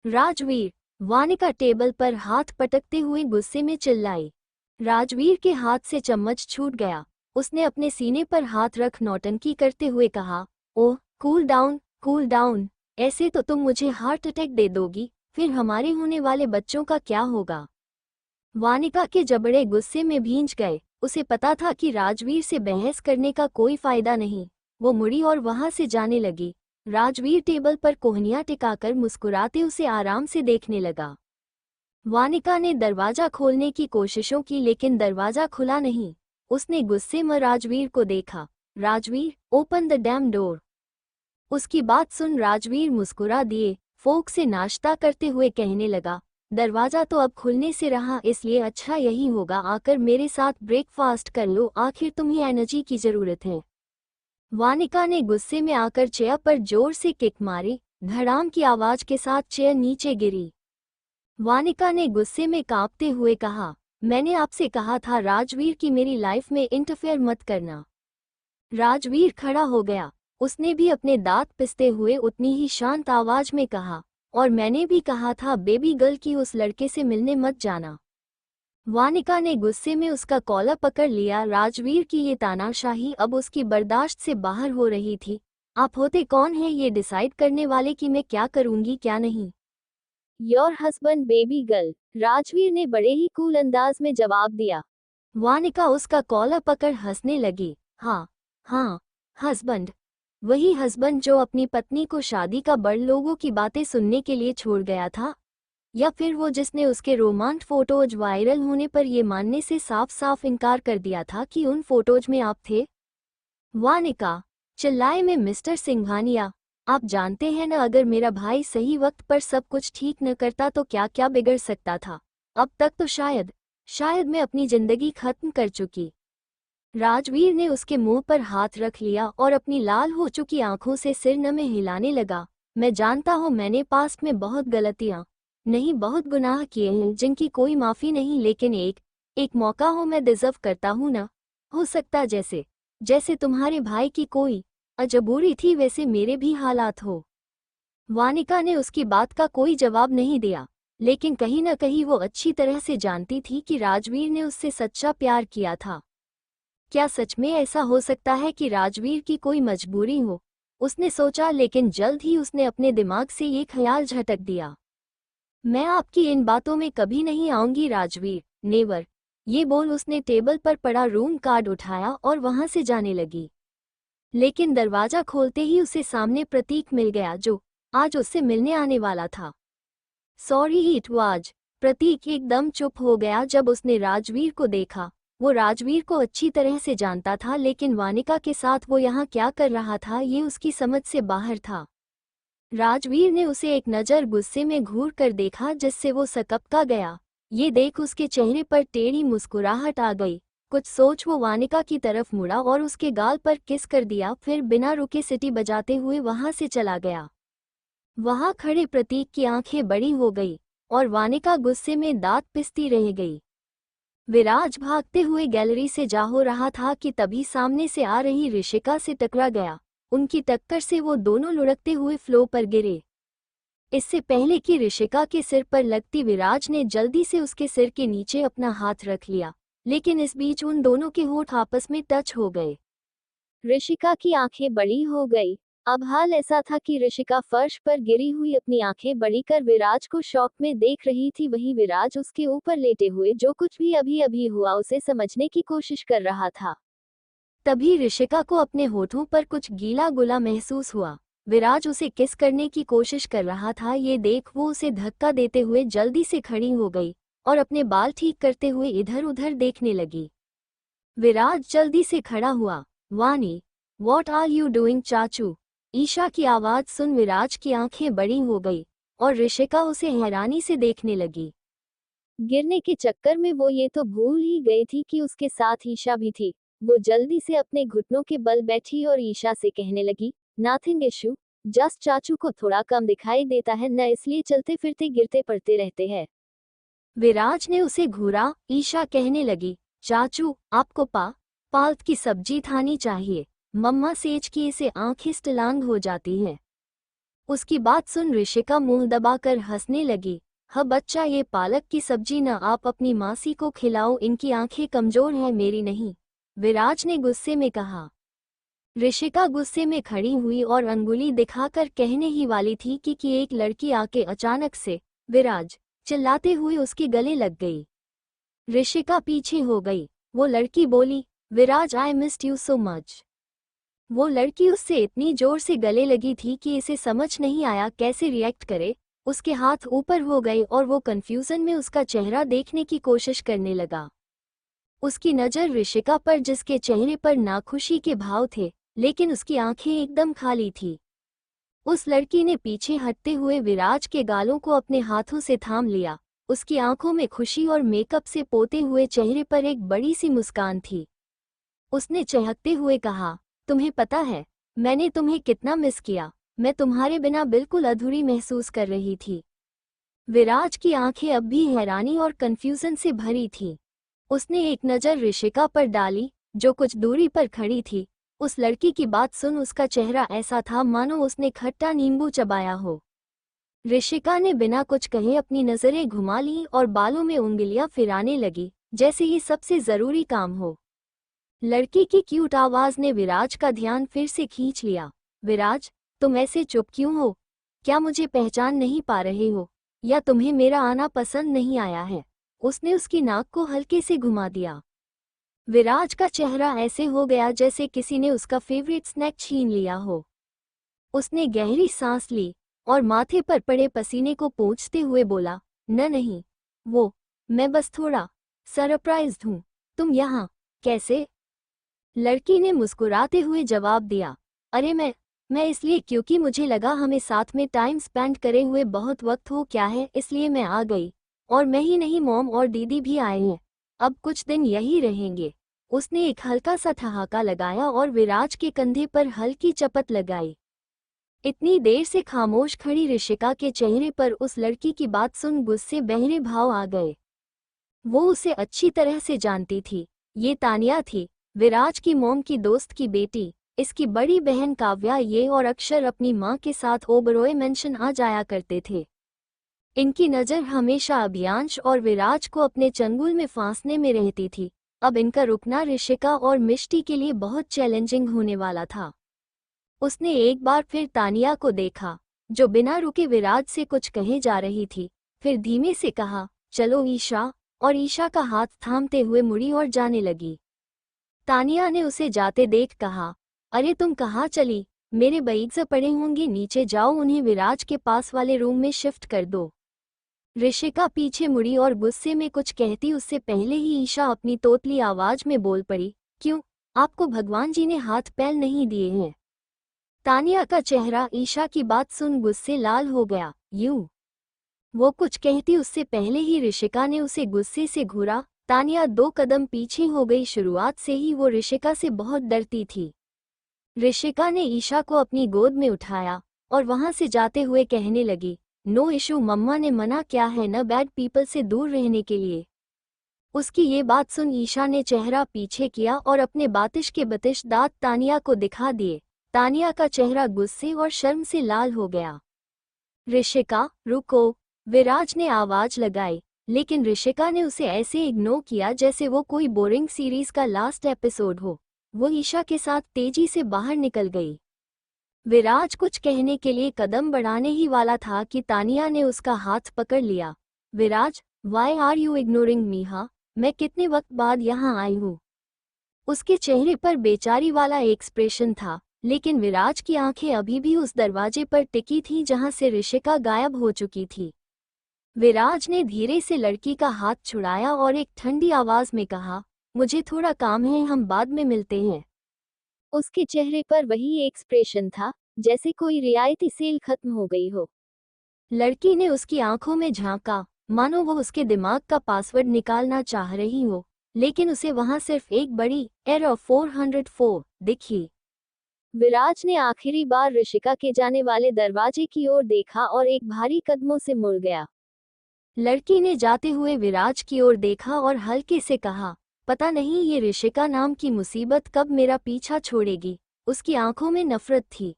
A: राजवीर! वानिका टेबल पर हाथ पटकते हुए गुस्से में चिल्लाई। राजवीर के हाथ से चम्मच छूट गया। उसने अपने सीने पर हाथ रख नौटंकी करते हुए कहा, ओह कूल डाउन, कूल डाउन। ऐसे तो तुम मुझे हार्ट अटैक दे दोगी, फिर हमारे होने वाले बच्चों का क्या होगा? वानिका के जबड़े गुस्से में भींच गए। उसे पता था कि राजवीर से बहस करने का कोई फायदा नहीं। वो मुड़ी और वहां से जाने लगी। राजवीर टेबल पर कोहनियां टिकाकर मुस्कुराते उसे आराम से देखने लगा। वानिका ने दरवाजा खोलने की कोशिशों की, लेकिन दरवाजा खुला नहीं। उसने गुस्से में राजवीर को देखा। Rajveer, open the dam door. उसकी बात सुन राजवीर मुस्कुरा दिए, फोक से नाश्ता करते हुए कहने लगा, दरवाजा तो अब खुलने से रहा, इसलिए अच्छा यही होगा आकर मेरे साथ ब्रेकफास्ट कर लो, आखिर तुम्हें एनर्जी की जरूरत है। वानिका ने गुस्से में आकर चेयर पर जोर से किक मारी। धड़ाम की आवाज के साथ चेयर नीचे गिरी। वानिका ने गुस्से में कांपते हुए कहा, मैंने आपसे कहा था राजवीर की मेरी लाइफ में इंटरफेयर मत करना। राजवीर खड़ा हो गया। उसने भी अपने दांत पिसते हुए उतनी ही शांत आवाज में कहा, और मैंने भी कहा था बेबी गर्ल की उस लड़के से मिलने मत जाना। वानिका ने गुस्से में उसका कॉलर पकड़ लिया। राजवीर की ये तानाशाही अब उसकी बर्दाश्त से बाहर हो रही थी। आप होते कौन हैं ये डिसाइड करने वाले कि मैं क्या करूंगी क्या नहीं? Your husband baby girl, Rajveer ने बड़े ही कूल अंदाज में जवाब दिया। वानिका उसका कॉलर पकड़ हंसने लगी। हाँ, हस्बैंड। वही हस्बैंड जो अपनी पत्नी को शादी का बड़ लोगों की बातें सुनने के लिए छोड़ गया था? या फिर वो जिसने उसके रोमांस फोटोज वायरल होने पर ये मानने से साफ साफ इनकार कर दिया था कि उन फोटोज में आप थे? वानिका चिल्लाए में, मिस्टर सिंघानिया, आप जानते हैं न, अगर मेरा भाई सही वक्त पर सब कुछ ठीक न करता तो क्या क्या बिगड़ सकता था। अब तक तो शायद मैं अपनी जिंदगी खत्म कर चुकी। राजवीर ने उसके मुंह पर हाथ रख लिया और अपनी लाल हो चुकी आंखों से सिर न में हिलाने लगा। मैं जानता हूँ मैंने पास्ट में बहुत गलतियां नहीं, बहुत गुनाह किए हैं जिनकी कोई माफी नहीं, लेकिन एक मौका हो मैं डिजर्व करता हूँ ना। हो सकता जैसे तुम्हारे भाई की कोई अजबूरी थी वैसे मेरे भी हालात हो। वानिका ने उसकी बात का कोई जवाब नहीं दिया, लेकिन कहीं न कहीं वो अच्छी तरह से जानती थी कि राजवीर ने उससे सच्चा प्यार किया था। क्या सच में ऐसा हो सकता है कि राजवीर की कोई मजबूरी हो? उसने सोचा, लेकिन जल्द ही उसने अपने दिमाग से ये ख्याल झटक दिया। मैं आपकी इन बातों में कभी नहीं आऊंगी राजवीर, नेवर। ये बोल उसने टेबल पर पड़ा रूम कार्ड उठाया और वहां से जाने लगी। लेकिन दरवाजा खोलते ही उसे सामने प्रतीक मिल गया, जो आज उससे मिलने आने वाला था। Sorry it was. प्रतीक एकदम चुप हो गया जब उसने राजवीर को देखा। वो राजवीर को अच्छी तरह से जानता था, लेकिन वानिका के साथ वो यहाँ क्या कर रहा था ये उसकी समझ से बाहर था। राजवीर ने उसे एक नज़र गुस्से में घूर कर देखा, जिससे वो सकपका गया। ये देख उसके चेहरे पर टेढ़ी मुस्कुराहट आ गई। कुछ सोच वो वानिका की तरफ मुड़ा और उसके गाल पर किस कर दिया, फिर बिना रुके सीटी बजाते हुए वहां से चला गया। वहां खड़े प्रतीक की आंखें बड़ी हो गई और वानिका गुस्से में दांत पिसती रह गई। विराज भागते हुए गैलरी से जा हो रहा था कि तभी सामने से आ रही ऋषिका से टकरा गया। उनकी टक्कर से वो दोनों लुढ़कते हुए फ्लो पर गिरे। इससे पहले कि ऋषिका के सिर पर लगती, विराज ने जल्दी से उसके सिर के नीचे अपना हाथ रख लिया, लेकिन इस बीच उन दोनों के होंठ आपस में टच हो गए। ऋषिका की आंखें बड़ी हो गई। अब हाल ऐसा था कि ऋषिका फर्श पर गिरी हुई अपनी आंखें बड़ी कर विराज को शॉक में देख रही थी, वहीं विराज उसके ऊपर लेटे हुए जो कुछ भी अभी अभी हुआ उसे समझने की कोशिश कर रहा था। तभी ऋषिका को अपने होठों पर कुछ गीला गुला महसूस हुआ। विराज उसे किस करने की कोशिश कर रहा था, ये देख वो उसे धक्का देते हुए जल्दी से खड़ी हो गई और अपने बाल ठीक करते हुए इधर उधर देखने लगी। विराज जल्दी से खड़ा हुआ। वानी, वॉट आर यू डूइंग चाचू? ईशा की आवाज सुन विराज की आंखें बड़ी हो गई और ऋषिका उसे हैरानी से देखने लगी। गिरने के चक्कर में वो ये तो भूल ही गई थी कि उसके साथ ईशा भी थी। वो जल्दी से अपने घुटनों के बल बैठी और ईशा से कहने लगी, नथिंग इशू, जस्ट चाचू को थोड़ा कम दिखाई देता है न, इसलिए चलते फिरते गिरते पड़ते रहते हैं। विराज ने उसे घूरा। ईशा कहने लगी, चाचू आपको पालक की सब्जी खानी चाहिए, मम्मा सेज की इसे आंखें स्टलांग हो जाती है। उसकी बात सुन ऋषिका मुंह दबाकर हंसने लगी। हाँ बच्चा, ये पालक की सब्जी न आप अपनी मासी को खिलाओ, इनकी आंखें कमजोर हैं, मेरी नहीं, विराज ने गुस्से में कहा। ऋषिका गुस्से में खड़ी हुई और अंगुली दिखाकर कहने ही वाली थी कि एक लड़की आके अचानक से विराज चिल्लाते हुए उसके गले लग गई। ऋषिका पीछे हो गई। वो लड़की बोली, Viraj I missed you so much. वो लड़की उससे इतनी जोर से गले लगी थी कि इसे समझ नहीं आया कैसे रिएक्ट करे। उसके हाथ ऊपर हो गए और वो कंफ्यूजन में उसका चेहरा देखने की कोशिश करने लगा। उसकी नज़र ऋषिका पर, जिसके चेहरे पर नाखुशी के भाव थे, लेकिन उसकी आंखें एकदम खाली थी। उस लड़की ने पीछे हटते हुए विराज के गालों को अपने हाथों से थाम लिया। उसकी आंखों में खुशी और मेकअप से पोते हुए चेहरे पर एक बड़ी सी मुस्कान थी। उसने चहकते हुए कहा, तुम्हें पता है मैंने तुम्हें कितना मिस किया, मैं तुम्हारे बिना बिल्कुल अधूरी महसूस कर रही थी। विराज की आंखें अब भी हैरानी और कंफ्यूजन से भरी थीं। उसने एक नज़र ऋषिका पर डाली, जो कुछ दूरी पर खड़ी थी। उस लड़की की बात सुन उसका चेहरा ऐसा था मानो उसने खट्टा नींबू चबाया हो। ऋषिका ने बिना कुछ कहे अपनी नज़रें घुमा लीं और बालों में उंगलियां फिराने लगी, जैसे ये सबसे ज़रूरी काम हो। लड़की की क्यूट आवाज़ ने विराज का ध्यान फिर से खींच लिया। विराज, तुम ऐसे चुप क्यों हो? क्या मुझे पहचान नहीं पा रहे हो, या तुम्हें मेरा आना पसंद नहीं आया है? उसने उसकी नाक को हल्के से घुमा दिया। विराज का चेहरा ऐसे हो गया जैसे किसी ने उसका फेवरेट स्नैक छीन लिया हो। उसने गहरी सांस ली और माथे पर पड़े पसीने को पोंछते हुए बोला, नहीं, मैं बस थोड़ा सरप्राइज्ड हूँ। तुम यहाँ कैसे? लड़की ने मुस्कुराते हुए जवाब दिया, अरे मैं इसलिए क्योंकि मुझे लगा हमें साथ में टाइम स्पेंड करे हुए बहुत वक्त हो क्या है, इसलिए मैं आ गई। और मैं ही नहीं, मॉम और दीदी भी आए हैं, अब कुछ दिन यही रहेंगे। उसने एक हल्का सा ठहाका लगाया और विराज के कंधे पर हल्की चपत लगाई। इतनी देर से खामोश खड़ी ऋषिका के चेहरे पर उस लड़की की बात सुन गुस्से बहरे भाव आ गए। वो उसे अच्छी तरह से जानती थी। ये तानिया थी, विराज की मॉम की दोस्त की बेटी। इसकी बड़ी बहन काव्या ये और अक्षर अपनी माँ के साथ ओबरॉय मेंशन आ जाया करते थे। इनकी नज़र हमेशा अभियांश और विराज को अपने चंगुल में फांसने में रहती थी। अब इनका रुकना ऋषिका और मिष्टी के लिए बहुत चैलेंजिंग होने वाला था। उसने एक बार फिर तानिया को देखा, जो बिना रुके विराज से कुछ कहे जा रही थी। फिर धीमे से कहा, चलो ईशा, और ईशा का हाथ थामते हुए मुड़ी और जाने लगी। तानिया ने उसे जाते देख कहा, अरे तुम कहाँ चली? मेरे बैग्स पड़े होंगे, नीचे जाओ, उन्हें विराज के पास वाले रूम में शिफ्ट कर दो। ऋषिका पीछे मुड़ी और गुस्से में कुछ कहती उससे पहले ही ईशा अपनी तोतली आवाज में बोल पड़ी, क्यों? आपको भगवान जी ने हाथ पैर नहीं दिए हैं? तानिया का चेहरा ईशा की बात सुन गुस्से लाल हो गया। यूं? वो कुछ कहती उससे पहले ही ऋषिका ने उसे गुस्से से घूरा। तानिया 2 कदम पीछे हो गई। शुरुआत से ही वो ऋषिका से बहुत डरती थी। ऋषिका ने ईशा को अपनी गोद में उठाया और वहां से जाते हुए कहने लगी, नो इशू, मम्मा ने मना किया है न बैड पीपल से दूर रहने के लिए। उसकी ये बात सुन ईशा ने चेहरा पीछे किया और अपने बातिश के बतिश दांत तानिया को दिखा दिए। तानिया का चेहरा गुस्से और शर्म से लाल हो गया। ऋषिका, रुको, विराज ने आवाज लगाई, लेकिन ऋषिका ने उसे ऐसे इग्नोर किया जैसे वो कोई बोरिंग सीरीज का लास्ट एपिसोड हो। वो ईशा के साथ तेजी से बाहर निकल गई। विराज कुछ कहने के लिए कदम बढ़ाने ही वाला था कि तानिया ने उसका हाथ पकड़ लिया। Viraj, why are you ignoring me? हाँ, मैं कितने वक्त बाद यहाँ आई हूँ। उसके चेहरे पर बेचारी वाला एक्सप्रेशन था, लेकिन विराज की आंखें अभी भी उस दरवाजे पर टिकी थीं जहां से ऋषिका गायब हो चुकी थी। विराज ने धीरे से लड़की का हाथ छुड़ाया और एक ठंडी आवाज में कहा, मुझे थोड़ा काम है, हम बाद में मिलते हैं। उसके चेहरे पर वही एक्सप्रेशन था, जैसे कोई रियायती सेल खत्म हो गई हो। लड़की ने उसकी आंखों में झांका, मानो वो उसके दिमाग का पासवर्ड निकालना चाह रही हो, लेकिन उसे वहां सिर्फ एक बड़ी एरर 404 दिखी। विराज ने आखिरी बार ऋषिका के जाने वाले दरवाजे की ओर देखा और एक भारी कदमों से मुड़ गया। लड़की ने जाते हुए विराज की ओर देखा और हल्के से कहा, पता नहीं ये ऋषिका नाम की मुसीबत कब मेरा पीछा छोड़ेगी। उसकी आंखों में नफरत थी।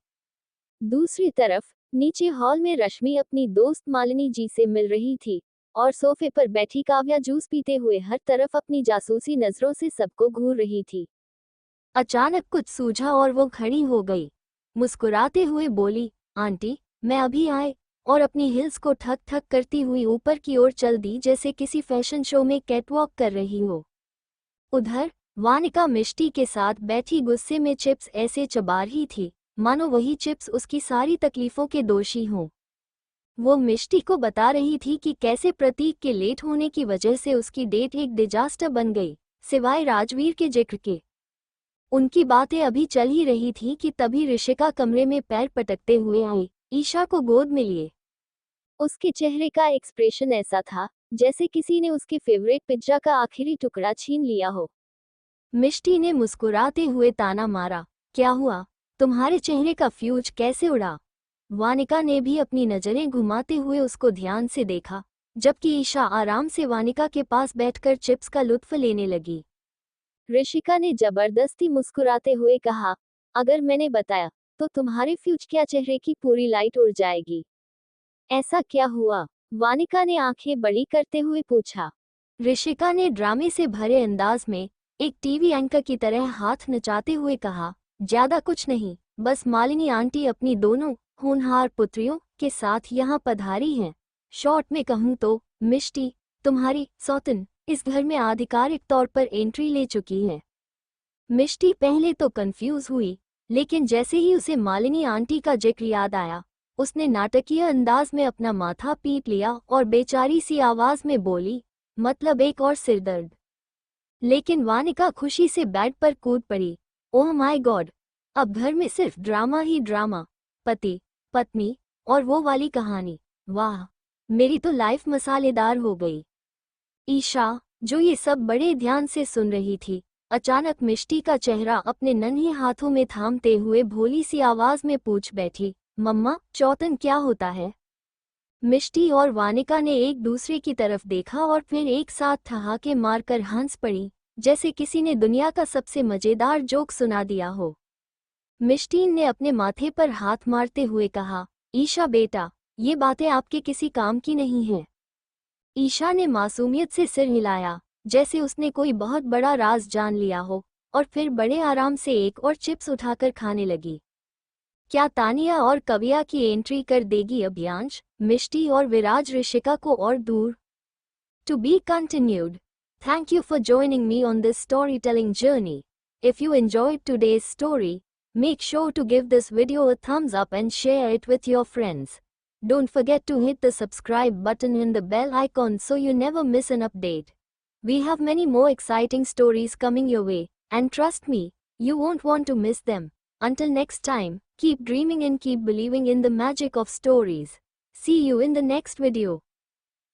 A: दूसरी तरफ नीचे हॉल में रश्मि अपनी दोस्त मालिनी जी से मिल रही थी और सोफे पर बैठी काव्या जूस पीते हुए हर तरफ अपनी जासूसी नजरों से सबको घूर रही थी। अचानक कुछ सूझा और वो खड़ी हो गई। मुस्कुराते हुए बोली, आंटी, मैं अभी आए, और अपनी हिल्स को ठक ठक करती हुई ऊपर की ओर चल दी जैसे किसी फैशन शो में कैटवॉक कर रही हो। उधर वानिका मिष्टी के साथ बैठी गुस्से में चिप्स ऐसे चबा रही थी मानो वही चिप्स उसकी सारी तकलीफों के दोषी हों। वो मिष्टी को बता रही थी कि कैसे प्रतीक के लेट होने की वजह से उसकी डेट एक डिजास्टर बन गई, सिवाय राजवीर के जिक्र के। उनकी बातें अभी चल ही रही थी कि तभी ऋषिका कमरे में पैर पटकते हुए आई, ईशा को गोद में लिए। उसके चेहरे का एक्सप्रेशन ऐसा था जैसे किसी ने उसके फेवरेट पिज्जा का आखिरी टुकड़ा छीन लिया हो। मिष्टी ने मुस्कुराते हुए ताना मारा, क्या हुआ? तुम्हारे चेहरे का फ्यूज कैसे उड़ा? वानिका ने भी अपनी नजरें घुमाते हुए उसको ध्यान से देखा, जबकि ईशा आराम से वानिका के पास बैठकर चिप्स का लुत्फ लेने लगी। ऋषिका ने जबरदस्ती मुस्कुराते हुए कहा, अगर मैंने बताया तो तुम्हारे फ्यूज क्या चेहरे की पूरी लाइट उड़ जाएगी। ऐसा क्या हुआ? वानिका ने आंखें बड़ी करते हुए पूछा। ऋषिका ने ड्रामे से भरे अंदाज में एक टीवी एंकर की तरह हाथ नचाते हुए कहा, ज्यादा कुछ नहीं, बस मालिनी आंटी अपनी दोनों होनहार पुत्रियों के साथ यहाँ पधारी हैं। शॉर्ट में कहूँ तो मिष्टी, तुम्हारी सौतन, इस घर में आधिकारिक तौर पर एंट्री ले चुकी है। मिष्टी पहले तो कंफ्यूज हुई, लेकिन जैसे ही उसे मालिनी आंटी का जिक्र याद आया, उसने नाटकीय अंदाज में अपना माथा पीट लिया और बेचारी सी आवाज में बोली, मतलब एक और सिरदर्द। लेकिन वानिका खुशी से बेड पर कूद पड़ी। ओह माय गॉड, अब घर में सिर्फ ड्रामा ही ड्रामा, पति, पत्नी और वो वाली कहानी। वाह, मेरी तो लाइफ मसालेदार हो गई। ईशा, जो ये सब बड़े ध्यान से सुन रही थी, अचानक मिष्टी का चेहरा अपने नन्हे हाथों में थामते हुए भोली सी आवाज में पूछ बैठी, मम्मा, चौतन क्या होता है? मिष्टी और वानिका ने एक दूसरे की तरफ देखा और फिर एक साथ ठहाके मारकर हंस पड़ी, जैसे किसी ने दुनिया का सबसे मजेदार जोक सुना दिया हो। मिष्टी ने अपने माथे पर हाथ मारते हुए कहा, ईशा बेटा, ये बातें आपके किसी काम की नहीं हैं। ईशा ने मासूमियत से सिर हिलाया, जैसे उसने कोई बहुत बड़ा राज जान लिया हो, और फिर बड़े आराम से एक और चिप्स उठाकर खाने लगी। क्या तानिया और कविया की एंट्री कर देगी अभियांश, मिष्टी और विराज ऋषिका को और दूर? To be continued. Thank you for joining me on this storytelling journey. If you enjoyed today's story, Make sure to give this video a thumbs up and share it with your friends. Don't forget to hit the subscribe button and the bell icon so you never miss an update. We have many more exciting stories coming your way, and trust me, you won't want to miss them. Until next time, keep dreaming and keep believing in the magic of stories. See you in the next video.